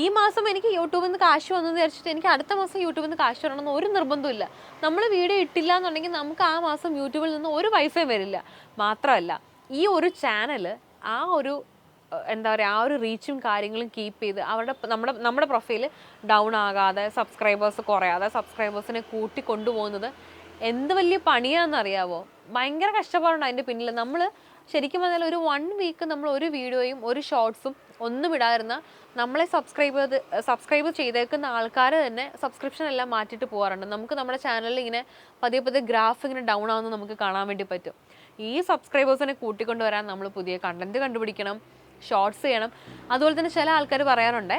ഈ മാസം എനിക്ക് യൂട്യൂബിൽ നിന്ന് കാശ് വന്നെന്ന് വിചാരിച്ചിട്ട് എനിക്ക് അടുത്ത മാസം യൂട്യൂബിൽ നിന്ന് കാശ് വരണമെന്ന് ഒരു നിർബന്ധമില്ല. നമ്മൾ വീഡിയോ ഇട്ടില്ല എന്നുണ്ടെങ്കിൽ നമുക്ക് ആ മാസം യൂട്യൂബിൽ നിന്ന് ഒരു പൈസയും വരില്ല. മാത്രമല്ല, ഈ ഒരു ചാനൽ ആ ഒരു എന്താ പറയുക, ആ ഒരു റീച്ചും കാര്യങ്ങളും കീപ്പ് ചെയ്ത് നമ്മുടെ പ്രൊഫൈൽ ഡൗൺ ആകാതെ, സബ്സ്ക്രൈബേഴ്സ് കുറയാതെ, സബ്സ്ക്രൈബേഴ്സിനെ കൂട്ടി കൊണ്ടുപോകുന്നത് എന്ത് വലിയ പണിയാണെന്നറിയാവോ? ഭയങ്കര കഷ്ടപ്പാടുണ്ട് അതിൻ്റെ പിന്നിൽ. നമ്മൾ ശരിക്കും പറഞ്ഞാൽ ഒരു 1 വീക്ക് നമ്മൾ ഒരു വീഡിയോയും ഒരു ഷോർട്സും ഒന്നും ഇടാതിരുന്ന നമ്മളെ സബ്സ്ക്രൈബ് ചെയ്തേക്കുന്ന ആൾക്കാർ തന്നെ സബ്സ്ക്രിപ്ഷൻ എല്ലാം മാറ്റിയിട്ട് പോകാറുണ്ട്. നമുക്ക് നമ്മുടെ ചാനലിൽ ഇങ്ങനെ പതിയെ ഗ്രാഫ് ഇങ്ങനെ ഡൗൺ ആവുന്നത് നമുക്ക് കാണാൻ വേണ്ടി പറ്റും. ഈ സബ്സ്ക്രൈബേഴ്സിനെ കൂട്ടിക്കൊണ്ടുവരാൻ നമ്മൾ പുതിയ കണ്ടന്റ് കണ്ടുപിടിക്കണം, ഷോർട്സ് ചെയ്യണം. അതുപോലെ തന്നെ ചില ആൾക്കാർ പറയാറുണ്ട്,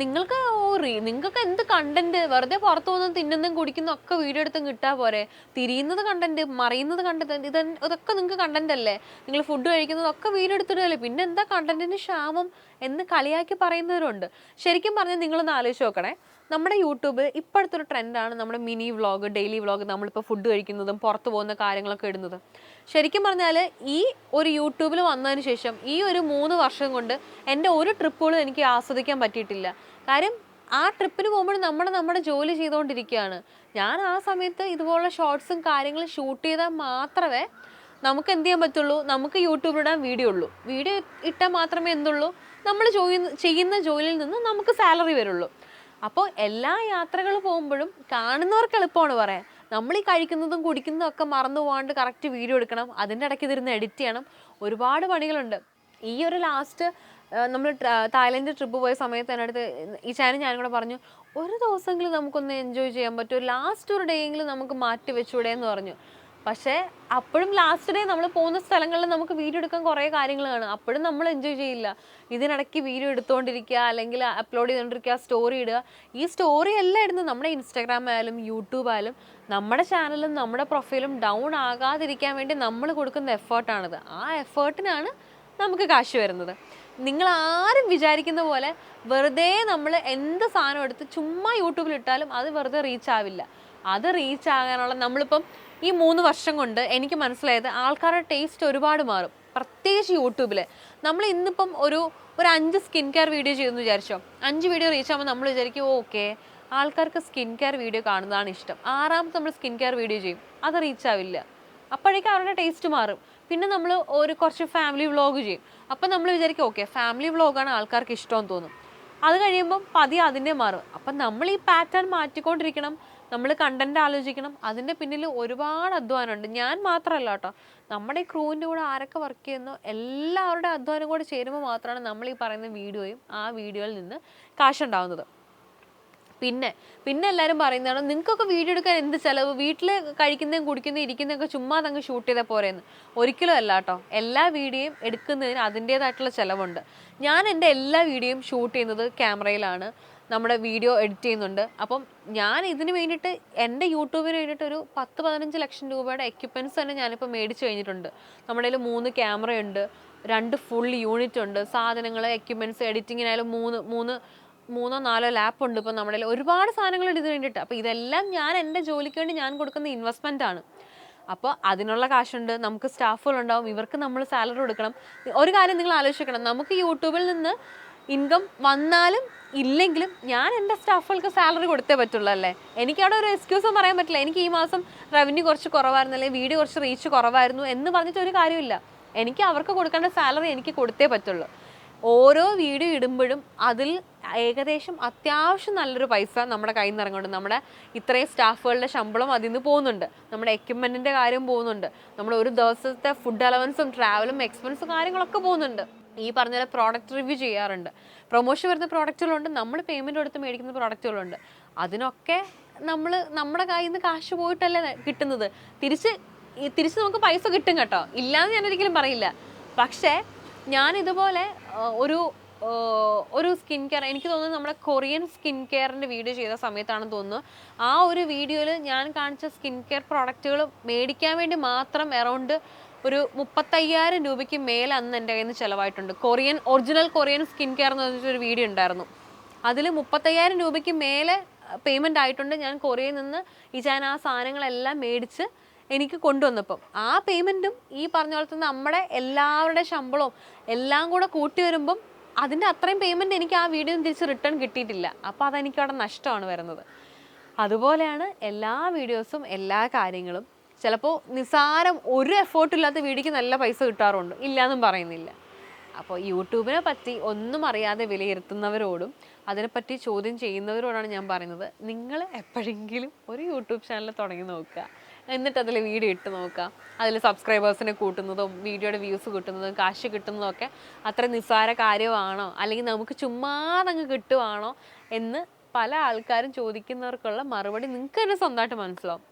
നിങ്ങൾക്ക് എന്ത് കണ്ടന്റ്, വെറുതെ പുറത്തു പോകുന്നതും തിന്നുന്നതും കുടിക്കുന്നതും ഒക്കെ വീഡിയോ എടുത്തും കിട്ടാൻ പോരെ, തിരിയുന്നത് കണ്ടന്റ്, മറിയുന്നത് കണ്ടന്റ്, ഇതൊക്കെ നിങ്ങൾക്ക് കണ്ടന്റ് അല്ലേ, നിങ്ങൾ ഫുഡ് കഴിക്കുന്നതൊക്കെ വീഡിയോ എടുത്തിടല്ലേ, പിന്നെ എന്താ കണ്ടന്റിന് ക്ഷാമം എന്ന് കളിയാക്കി പറയുന്നവരുണ്ട്. ശരിക്കും പറഞ്ഞാൽ നിങ്ങളൊന്ന് ആലോചിച്ച് നോക്കണേ, നമ്മുടെ യൂട്യൂബ് ഇപ്പോഴത്തെ ഒരു ട്രെൻഡാണ് നമ്മുടെ മിനി വ്ളോഗ്, ഡെയിലി വ്ളോഗ്, നമ്മളിപ്പോൾ ഫുഡ് കഴിക്കുന്നതും പുറത്ത് പോകുന്ന കാര്യങ്ങളൊക്കെ ഇടുന്നത്. ശരിക്കും പറഞ്ഞാൽ ഈ ഒരു യൂട്യൂബിൽ വന്നതിന് ശേഷം ഈ ഒരു 3 വർഷം കൊണ്ട് എൻ്റെ ഒരു ട്രിപ്പുകളും എനിക്ക് ആസ്വദിക്കാൻ പറ്റിയിട്ടില്ല. കാര്യം ആ ട്രിപ്പിന് പോകുമ്പോൾ നമ്മുടെ ജോലി ചെയ്തുകൊണ്ടിരിക്കുകയാണ്. ഞാൻ ആ സമയത്ത് ഇതുപോലുള്ള ഷോർട്സും കാര്യങ്ങളും ഷൂട്ട് ചെയ്താൽ മാത്രമേ നമുക്ക് എന്ത് ചെയ്യാൻ പറ്റുള്ളൂ, നമുക്ക് യൂട്യൂബിലിടാൻ വീഡിയോ ഉള്ളൂ. വീഡിയോ ഇട്ടാൽ മാത്രമേ എന്തുള്ളൂ, നമ്മൾ ചെയ്യുന്ന ജോലിയിൽ നിന്ന് നമുക്ക് സാലറി വരുള്ളൂ. അപ്പോൾ എല്ലാ യാത്രകൾ പോകുമ്പോഴും കാണുന്നവർക്ക് എളുപ്പമാണ് പറയാൻ, നമ്മൾ ഈ കഴിക്കുന്നതും കുടിക്കുന്നതും ഒക്കെ മറന്നു പോകാണ്ട് കറക്റ്റ് വീഡിയോ എടുക്കണം, അതിൻ്റെ ഇടയ്ക്ക് ഇതിരുന്ന് എഡിറ്റ് ചെയ്യണം, ഒരുപാട് പണികളുണ്ട്. ഈ ഒരു ലാസ്റ്റ് നമ്മൾ തായ്ലൻഡ് ട്രിപ്പ് പോയ സമയത്ത് എൻ്റെ അടുത്ത് ഈ ചാനൽ ഞാനും കൂടെ പറഞ്ഞു, ഒരു ദിവസമെങ്കിലും നമുക്കൊന്ന് എൻജോയ് ചെയ്യാൻ പറ്റുമോ, ലാസ്റ്റ് ഒരു ഡേ എങ്കിലും നമുക്ക് മാറ്റി വെച്ചൂടെ എന്ന് പറഞ്ഞു. പക്ഷേ അപ്പോഴും ലാസ്റ്റ് ഡേ നമ്മൾ പോകുന്ന സ്ഥലങ്ങളിൽ നമുക്ക് വീഡിയോ എടുക്കാൻ കുറേ കാര്യങ്ങൾ കാണും, അപ്പോഴും നമ്മൾ എൻജോയ് ചെയ്യില്ല. ഇതിനിടയ്ക്ക് വീഡിയോ എടുത്തുകൊണ്ടിരിക്കുക, അല്ലെങ്കിൽ അപ്ലോഡ് ചെയ്തുകൊണ്ടിരിക്കുക, സ്റ്റോറി ഇടുക. ഈ സ്റ്റോറി എല്ലാം ഇടുന്നത് നമ്മുടെ ഇൻസ്റ്റാഗ്രാം ആയാലും യൂട്യൂബ് ആയാലും നമ്മുടെ ചാനലും നമ്മുടെ പ്രൊഫൈലും ഡൗൺ ആകാതിരിക്കാൻ വേണ്ടി നമ്മൾ കൊടുക്കുന്ന എഫേർട്ടാണിത്. ആ എഫേർട്ടിനാണ് നമുക്ക് കാശ് വരുന്നത്. നിങ്ങൾ ആരും വിചാരിക്കുന്ന പോലെ വെറുതെ നമ്മൾ എന്ത് സാധനം എടുത്ത് ചുമ്മാ യൂട്യൂബിൽ ഇട്ടാലും അത് വെറുതെ റീച്ച് ആവില്ല. അത് റീച്ച് ആകാനുള്ള നമ്മളിപ്പം ഈ 3 വർഷം കൊണ്ട് എനിക്ക് മനസ്സിലായത് ആൾക്കാരുടെ ടേസ്റ്റ് ഒരുപാട് മാറും. പ്രത്യേകിച്ച് യൂട്യൂബിൽ നമ്മൾ ഇന്നിപ്പം ഒരു 5 സ്കിൻ കെയർ വീഡിയോ ചെയ്തെന്ന് വിചാരിച്ചോ, 5 വീഡിയോ റീച്ച് ആകുമ്പോൾ നമ്മൾ വിചാരിക്കും ഓക്കെ ആൾക്കാർക്ക് സ്കിൻ കെയർ വീഡിയോ കാണുന്നതാണ് ഇഷ്ടം. 6ാമത്തെ നമ്മൾ സ്കിൻ കെയർ വീഡിയോ ചെയ്യും, അത് റീച്ച് ആവില്ല. അപ്പോഴേക്കും അവരുടെ ടേസ്റ്റ് മാറും. പിന്നെ നമ്മൾ കുറച്ച് ഫാമിലി വ്ളോഗ് ചെയ്യും, അപ്പം നമ്മൾ വിചാരിക്കും ഓക്കെ ഫാമിലി വ്ളോഗാണ് ആൾക്കാർക്ക് ഇഷ്ടമെന്ന് തോന്നും. അത് കഴിയുമ്പം പതിയെ അതിൻ്റെ മാറും. അപ്പം നമ്മൾ ഈ പാറ്റേൺ മാറ്റിക്കൊണ്ടിരിക്കണം, നമ്മൾ കണ്ടന്റ് ആലോചിക്കണം. അതിൻ്റെ പിന്നിൽ ഒരുപാട് അധ്വാനമുണ്ട്. ഞാൻ മാത്രമല്ല കേട്ടോ, നമ്മുടെ ഈ ക്രൂവിൻ്റെ കൂടെ ആരൊക്കെ വർക്ക് ചെയ്യുന്നോ എല്ലാവരുടെ അധ്വാനം കൂടെ ചേരുമ്പോൾ മാത്രമാണ് നമ്മൾ ഈ പറയുന്ന വീഡിയോയും ആ വീഡിയോയിൽ നിന്ന് കാശുണ്ടാവുന്നത്. പിന്നെ എല്ലാവരും പറയുന്നതാണ് നിങ്ങൾക്കൊക്കെ വീഡിയോ എടുക്കാൻ എന്ത് ചിലവ്, വീട്ടിൽ കഴിക്കുന്നതും കുടിക്കുന്നതും ഇരിക്കുന്നതൊക്കെ ചുമ്മാ അങ്ങ് ഷൂട്ട് ചെയ്താൽ പോരെയെന്ന്. ഒരിക്കലും അല്ല കേട്ടോ. എല്ലാ വീഡിയോയും എടുക്കുന്നതിന് അതിൻ്റേതായിട്ടുള്ള ചിലവുണ്ട്. ഞാൻ എൻ്റെ എല്ലാ വീഡിയോയും ഷൂട്ട് ചെയ്യുന്നത് ക്യാമറയിലാണ്, നമ്മുടെ വീഡിയോ എഡിറ്റ് ചെയ്യുന്നുണ്ട്. അപ്പം ഞാൻ ഇതിന് വേണ്ടിയിട്ട് എൻ്റെ യൂട്യൂബിന് വേണ്ടിയിട്ട് ഒരു 10-15 ലക്ഷം രൂപയുടെ എക്യുപ്മെൻറ്റ്സ് തന്നെ ഞാനിപ്പോൾ മേടിച്ച് കഴിഞ്ഞിട്ടുണ്ട്. നമ്മുടെ കയ്യിൽ 3 ക്യാമറയുണ്ട്, 2 ഫുൾ യൂണിറ്റ് ഉണ്ട്, സാധനങ്ങൾ എക്യുപ്മെൻറ്റ്സ് എഡിറ്റിങ്ങിനായാലും 3-4 ലാപ്പ് ഉണ്ട്. ഇപ്പോൾ നമ്മുടെ കയ്യിൽ ഒരുപാട് സാധനങ്ങളുണ്ട് ഇതിന് വേണ്ടിയിട്ട്. അപ്പോൾ ഇതെല്ലാം ഞാൻ എൻ്റെ ജോലിക്ക് വേണ്ടി ഞാൻ കൊടുക്കുന്ന ഇൻവെസ്റ്റ്മെൻ്റ് ആണ്. അപ്പോൾ അതിനുള്ള കാശുണ്ട്, നമുക്ക് സ്റ്റാഫുകളുണ്ടാവും, ഇവർക്ക് നമ്മൾ സാലറി കൊടുക്കണം. ഒരു കാര്യം നിങ്ങൾ ആലോചിക്കണം, നമുക്ക് യൂട്യൂബിൽ നിന്ന് ഇൻകം വന്നാലും ഇല്ലെങ്കിലും ഞാൻ എൻ്റെ സ്റ്റാഫുകൾക്ക് സാലറി കൊടുത്തേ പറ്റുള്ളൂ അല്ലേ. എനിക്കവിടെ ഒരു എക്സ്ക്യൂസും പറയാൻ പറ്റില്ല. എനിക്ക് ഈ മാസം റവന്യൂ കുറച്ച് കുറവായിരുന്നു, അല്ലെങ്കിൽ വീഡിയോ കുറച്ച് റീച്ച് കുറവായിരുന്നു എന്ന് പറഞ്ഞിട്ട് ഒരു കാര്യമില്ല. എനിക്ക് അവർക്ക് കൊടുക്കേണ്ട സാലറി എനിക്ക് കൊടുത്തേ പറ്റുള്ളൂ. ഓരോ വീഡിയോ ഇടുമ്പോഴും അതിൽ ഏകദേശം അത്യാവശ്യം നല്ലൊരു പൈസ നമ്മുടെ കയ്യിൽ നിന്ന് ഇറങ്ങുന്നുണ്ട്. നമ്മുടെ ഇത്രയും സ്റ്റാഫുകളുടെ ശമ്പളം അതിൽ നിന്ന് പോകുന്നുണ്ട്, നമ്മുടെ എക്യുപ്മെൻറ്റിൻ്റെ കാര്യം പോകുന്നുണ്ട്, നമ്മുടെ ഒരു ദിവസത്തെ ഫുഡ് അലവൻസും ട്രാവലും എക്സ്പെൻസും കാര്യങ്ങളൊക്കെ പോകുന്നുണ്ട്. ഈ പറഞ്ഞ പോലെ പ്രോഡക്റ്റ് റിവ്യൂ ചെയ്യാറുണ്ട്, പ്രൊമോഷൻ വരുന്ന പ്രോഡക്റ്റുകളുണ്ട്, നമ്മൾ പേയ്മെൻറ്റ് കൊടുത്ത് മേടിക്കുന്ന പ്രോഡക്റ്റുകളുണ്ട്. അതിനൊക്കെ നമ്മുടെ കയ്യിൽ നിന്ന് കാശ് പോയിട്ടല്ലേ കിട്ടുന്നത്. തിരിച്ച് നമുക്ക് പൈസ കിട്ടും കേട്ടോ, ഇല്ലയെന്ന് ഞാനൊരിക്കലും പറയില്ല. പക്ഷേ ഞാനിതുപോലെ ഒരു സ്കിൻ കെയർ, എനിക്ക് തോന്നുന്നു നമ്മുടെ കൊറിയൻ സ്കിൻ കെയറിൻ്റെ വീഡിയോ ചെയ്ത സമയത്താണെന്ന് തോന്നുന്നു, ആ ഒരു വീഡിയോയിൽ ഞാൻ കാണിച്ച സ്കിൻ കെയർ പ്രോഡക്റ്റുകൾ മേടിക്കാൻ വേണ്ടി മാത്രം അറൗണ്ട് ഒരു 35,000 രൂപയ്ക്ക് മേലെ അന്ന് എൻ്റെ കയ്യിൽ നിന്ന് ചിലവായിട്ടുണ്ട്. ഒറിജിനൽ കൊറിയൻ സ്കിൻ കെയർ എന്ന് പറഞ്ഞിട്ടൊരു വീഡിയോ ഉണ്ടായിരുന്നു. അതിൽ 35,000 രൂപയ്ക്ക് മേലെ പേയ്മെൻ്റ് ആയിട്ടുണ്ട്. ഞാൻ കൊറിയയിൽ നിന്ന് ഞാൻ ആ സാധനങ്ങളെല്ലാം മേടിച്ച് എനിക്ക് കൊണ്ടുവന്നപ്പം ആ പേയ്മെൻറ്റും ഈ പറഞ്ഞ പോലെ തന്നെ നമ്മുടെ എല്ലാവരുടെ ശമ്പളവും എല്ലാം കൂടെ കൂട്ടി വരുമ്പം അതിൻ്റെ അത്രയും പേയ്മെൻറ്റ് എനിക്ക് ആ വീഡിയോ തിരിച്ച് റിട്ടേൺ കിട്ടിയിട്ടില്ല. അപ്പോൾ അതെനിക്ക് അവിടെ നഷ്ടമാണ് വരുന്നത്. അതുപോലെയാണ് എല്ലാ വീഡിയോസും എല്ലാ കാര്യങ്ങളും. ചിലപ്പോൾ നിസ്സാരം ഒരു എഫേർട്ടില്ലാത്ത വീഡിയോയ്ക്ക് നല്ല പൈസ കിട്ടാറുണ്ട്, ഇല്ലയെന്നും പറയുന്നില്ല. അപ്പോൾ യൂട്യൂബിനെ പറ്റി ഒന്നും അറിയാതെ വിലയിരുത്തുന്നവരോടും അതിനെപ്പറ്റി ചോദ്യം ചെയ്യുന്നവരോടാണ് ഞാൻ പറയുന്നത്, നിങ്ങൾ എപ്പോഴെങ്കിലും ഒരു യൂട്യൂബ് ചാനൽ തുടങ്ങി നോക്കുക, എന്നിട്ട് അതിൽ വീഡിയോ ഇട്ട് നോക്കുക. അതിൽ സബ്സ്ക്രൈബേഴ്സിനെ കൂട്ടുന്നതും വീഡിയോയുടെ വ്യൂസ് കിട്ടുന്നതും കാശ് കിട്ടുന്നതും ഒക്കെ അത്ര നിസ്സാര കാര്യമാണോ, അല്ലെങ്കിൽ നമുക്ക് ചുമ്മാതങ്ങ് കിട്ടുവാണോ എന്ന് പല ആൾക്കാരും ചോദിക്കുന്നവർക്കുള്ള മറുപടി നിങ്ങൾക്ക് തന്നെ സ്വന്തമായിട്ട് മനസ്സിലാവും.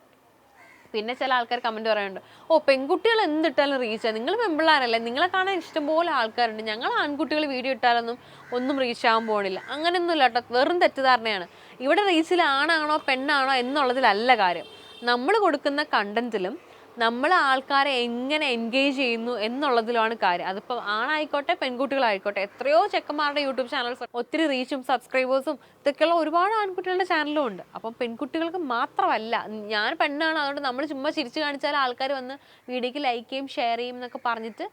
പിന്നെ ചില ആൾക്കാർ കമൻറ്റ് പറയാറുണ്ട്, പെൺകുട്ടികൾ എന്തിട്ടാലും റീച്ചാണ്, നിങ്ങൾ പെൺപിള്ളേരല്ലേ, നിങ്ങളെ കാണാൻ ഇഷ്ടംപോലെ ആൾക്കാരുണ്ട്, ഞങ്ങൾ ആൺകുട്ടികൾ വീഡിയോ ഇട്ടാലൊന്നും ഒന്നും റീച്ച് ആകാൻ പോകണില്ല. അങ്ങനെയൊന്നുമില്ല കേട്ടോ, വെറും തെറ്റിദ്ധാരണയാണ്. ഇവിടെ റീച്ചിൽ ആണാണോ പെണ്ണാണോ എന്നുള്ളതിലല്ല കാര്യം. നമ്മൾ കൊടുക്കുന്ന കണ്ടന്റിലും നമ്മൾ ആൾക്കാരെ എങ്ങനെ എൻഗേജ് ചെയ്യുന്നു എന്നുള്ളതിലാണ് കാര്യം. അതിപ്പോൾ ആണായിക്കോട്ടെ പെൺകുട്ടികളായിക്കോട്ടെ, എത്രയോ ചെക്കന്മാരുടെ യൂട്യൂബ് ചാനൽസ് ഒത്തിരി റീച്ചും സബ്സ്ക്രൈബേഴ്സും ഇതൊക്കെയുള്ള ഒരുപാട് ആൺകുട്ടികളുടെ ചാനലും ഉണ്ട്. അപ്പം പെൺകുട്ടികൾക്ക് മാത്രമല്ല, ഞാൻ പെണ്ണാണ് അതുകൊണ്ട് നമ്മൾ ചുമ്മാ ചിരിച്ചു കാണിച്ചാൽ ആൾക്കാർ വന്ന് വീഡിയോയ്ക്ക് ലൈക്ക് ചെയ്യും ഷെയർ ചെയ്യും എന്നൊക്കെ പറഞ്ഞിട്ട്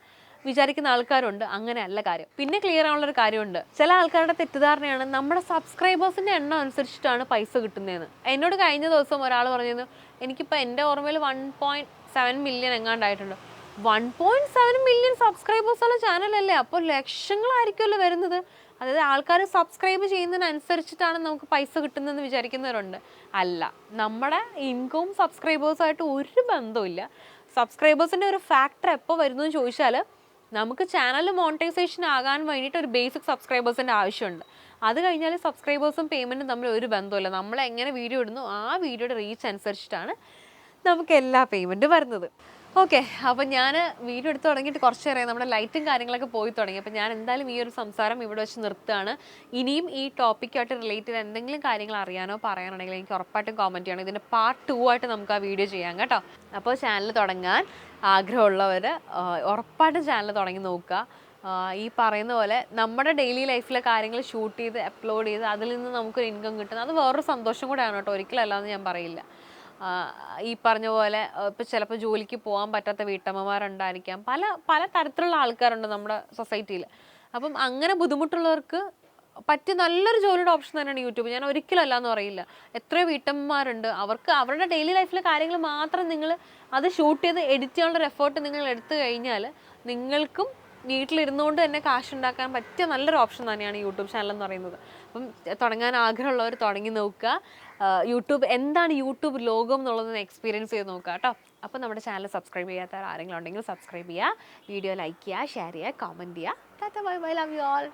വിചാരിക്കുന്ന ആൾക്കാരുണ്ട്. അങ്ങനെയല്ല കാര്യം. പിന്നെ ക്ലിയർ ആവുള്ളൊരു കാര്യമുണ്ട്, ചില ആൾക്കാരുടെ തെറ്റിദ്ധാരണയാണ് നമ്മുടെ സബ്സ്ക്രൈബേഴ്സിൻ്റെ എണ്ണം അനുസരിച്ചിട്ടാണ് പൈസ കിട്ടുന്നതെന്ന്. എന്നോട് കഴിഞ്ഞ ദിവസം ഒരാൾ പറഞ്ഞത്, എനിക്കിപ്പോൾ എൻ്റെ ഓർമ്മയിൽ 1.7 മില്യൺ എങ്ങാണ്ടായിട്ടുണ്ട്. 1.7 മില്യൺ സബ്സ്ക്രൈബേഴ്സുള്ള ചാനലല്ലേ, അപ്പോൾ ലക്ഷങ്ങളായിരിക്കുമല്ലോ വരുന്നത്. അതായത് ആൾക്കാർ സബ്സ്ക്രൈബ് ചെയ്യുന്നതിനനുസരിച്ചിട്ടാണ് നമുക്ക് പൈസ കിട്ടുന്നതെന്ന് വിചാരിക്കുന്നവരുണ്ട്. അല്ല, നമ്മുടെ ഇൻകവും സബ്സ്ക്രൈബേഴ്സുമായിട്ട് ഒരു ബന്ധമില്ല. സബ്സ്ക്രൈബേഴ്സിൻ്റെ ഒരു ഫാക്ടർ എപ്പോൾ വരുന്നു എന്ന് ചോദിച്ചാൽ, നമുക്ക് ചാനൽ മോണിറ്റൈസേഷൻ ആകാൻ വേണ്ടിയിട്ട് ഒരു ബേസിക് സബ്സ്ക്രൈബേഴ്സിൻ്റെ ആവശ്യമുണ്ട്. അത് കഴിഞ്ഞാൽ സബ്സ്ക്രൈബേഴ്സും പേയ്മെൻറ്റും തമ്മിൽ ഒരു ബന്ധമില്ല. നമ്മൾ എങ്ങനെ വീഡിയോ ഇടുന്നു ആ വീഡിയോയുടെ റീച്ച് അനുസരിച്ചിട്ടാണ് നമുക്ക് എല്ലാ പേയ്മെൻറ്റും വരുന്നത്. ഓക്കെ, അപ്പോൾ ഞാൻ വീഡിയോ എടുത്ത് തുടങ്ങിയിട്ട് കുറച്ച് നേരം നമ്മുടെ ലൈറ്റും കാര്യങ്ങളൊക്കെ പോയി തുടങ്ങി. അപ്പോൾ ഞാൻ എന്തായാലും ഈ ഒരു സംസാരം ഇവിടെ വെച്ച് നിർത്തുകയാണ്. ഇനിയും ഈ ടോപ്പിക്കായിട്ട് റിലേറ്റ് ചെയ്ത് എന്തെങ്കിലും കാര്യങ്ങൾ അറിയാനോ പറയാനുണ്ടെങ്കിൽ എനിക്ക് ഉറപ്പായിട്ടും കോമൻറ്റ് ചെയ്യണം. ഇതിൻ്റെ പാർട്ട് 2 ആയിട്ട് നമുക്ക് ആ വീഡിയോ ചെയ്യാം കേട്ടോ. അപ്പോൾ ചാനൽ തുടങ്ങാൻ ആഗ്രഹമുള്ളവർ ഉറപ്പായിട്ടും ചാനൽ തുടങ്ങി നോക്കുക. ഈ പറയുന്ന പോലെ നമ്മുടെ ഡെയിലി ലൈഫിലെ കാര്യങ്ങൾ ഷൂട്ട് ചെയ്ത് അപ്ലോഡ് ചെയ്ത് അതിൽ നിന്ന് നമുക്കൊരു ഇൻകം കിട്ടുന്നത് അത് വേറൊരു സന്തോഷം കൂടെയാണ് കേട്ടോ, ഒരിക്കലല്ലാന്ന് ഞാൻ പറയില്ല. ഈ പറഞ്ഞ പോലെ ഇപ്പോൾ ചിലപ്പോൾ ജോലിക്ക് പോകാൻ പറ്റാത്ത വീട്ടമ്മമാരുണ്ടായിരിക്കാം, പല തരത്തിലുള്ള ആൾക്കാരുണ്ട് നമ്മുടെ സൊസൈറ്റിയിൽ. അപ്പം അങ്ങനെ ബുദ്ധിമുട്ടുള്ളവർക്ക് പറ്റിയ നല്ലൊരു ജോലിയുടെ ഓപ്ഷൻ തന്നെയാണ് യൂട്യൂബ്. ഞാൻ ഒരിക്കലും അല്ലാന്ന് പറയില്ല. എത്രയോ വീട്ടമ്മമാരുണ്ട്, അവർക്ക് അവരുടെ ഡെയിലി ലൈഫിലെ കാര്യങ്ങൾ മാത്രം നിങ്ങൾ അത് ഷൂട്ട് ചെയ്ത് എഡിറ്റ് ചെയ്യാനുള്ള എഫേർട്ട് നിങ്ങൾ എടുത്തു കഴിഞ്ഞാൽ നിങ്ങൾക്കും വീട്ടിലിരുന്നുകൊണ്ട് തന്നെ കാശുണ്ടാക്കാൻ പറ്റിയ നല്ലൊരു ഓപ്ഷൻ തന്നെയാണ് യൂട്യൂബ് ചാനൽ എന്ന് പറയുന്നത്. അപ്പം തുടങ്ങാൻ ആഗ്രഹമുള്ളവർ തുടങ്ങി നോക്കുക. യൂട്യൂബ് എന്താണ് യൂട്യൂബ് ലോകം എന്നുള്ളതൊന്ന് എക്സ്പീരിയൻസ് ചെയ്ത് നോക്കുക കേട്ടോ. അപ്പോൾ നമ്മുടെ ചാനൽ സബ്സ്ക്രൈബ് ചെയ്യാത്ത ആരെങ്കിലും ഉണ്ടെങ്കിൽ സബ്സ്ക്രൈബ് ചെയ്യുക, വീഡിയോ ലൈക്ക് ചെയ്യുക, ഷെയർ ചെയ്യുക, കമൻറ്റ് ചെയ്യുക. Tata bye bye, love you all.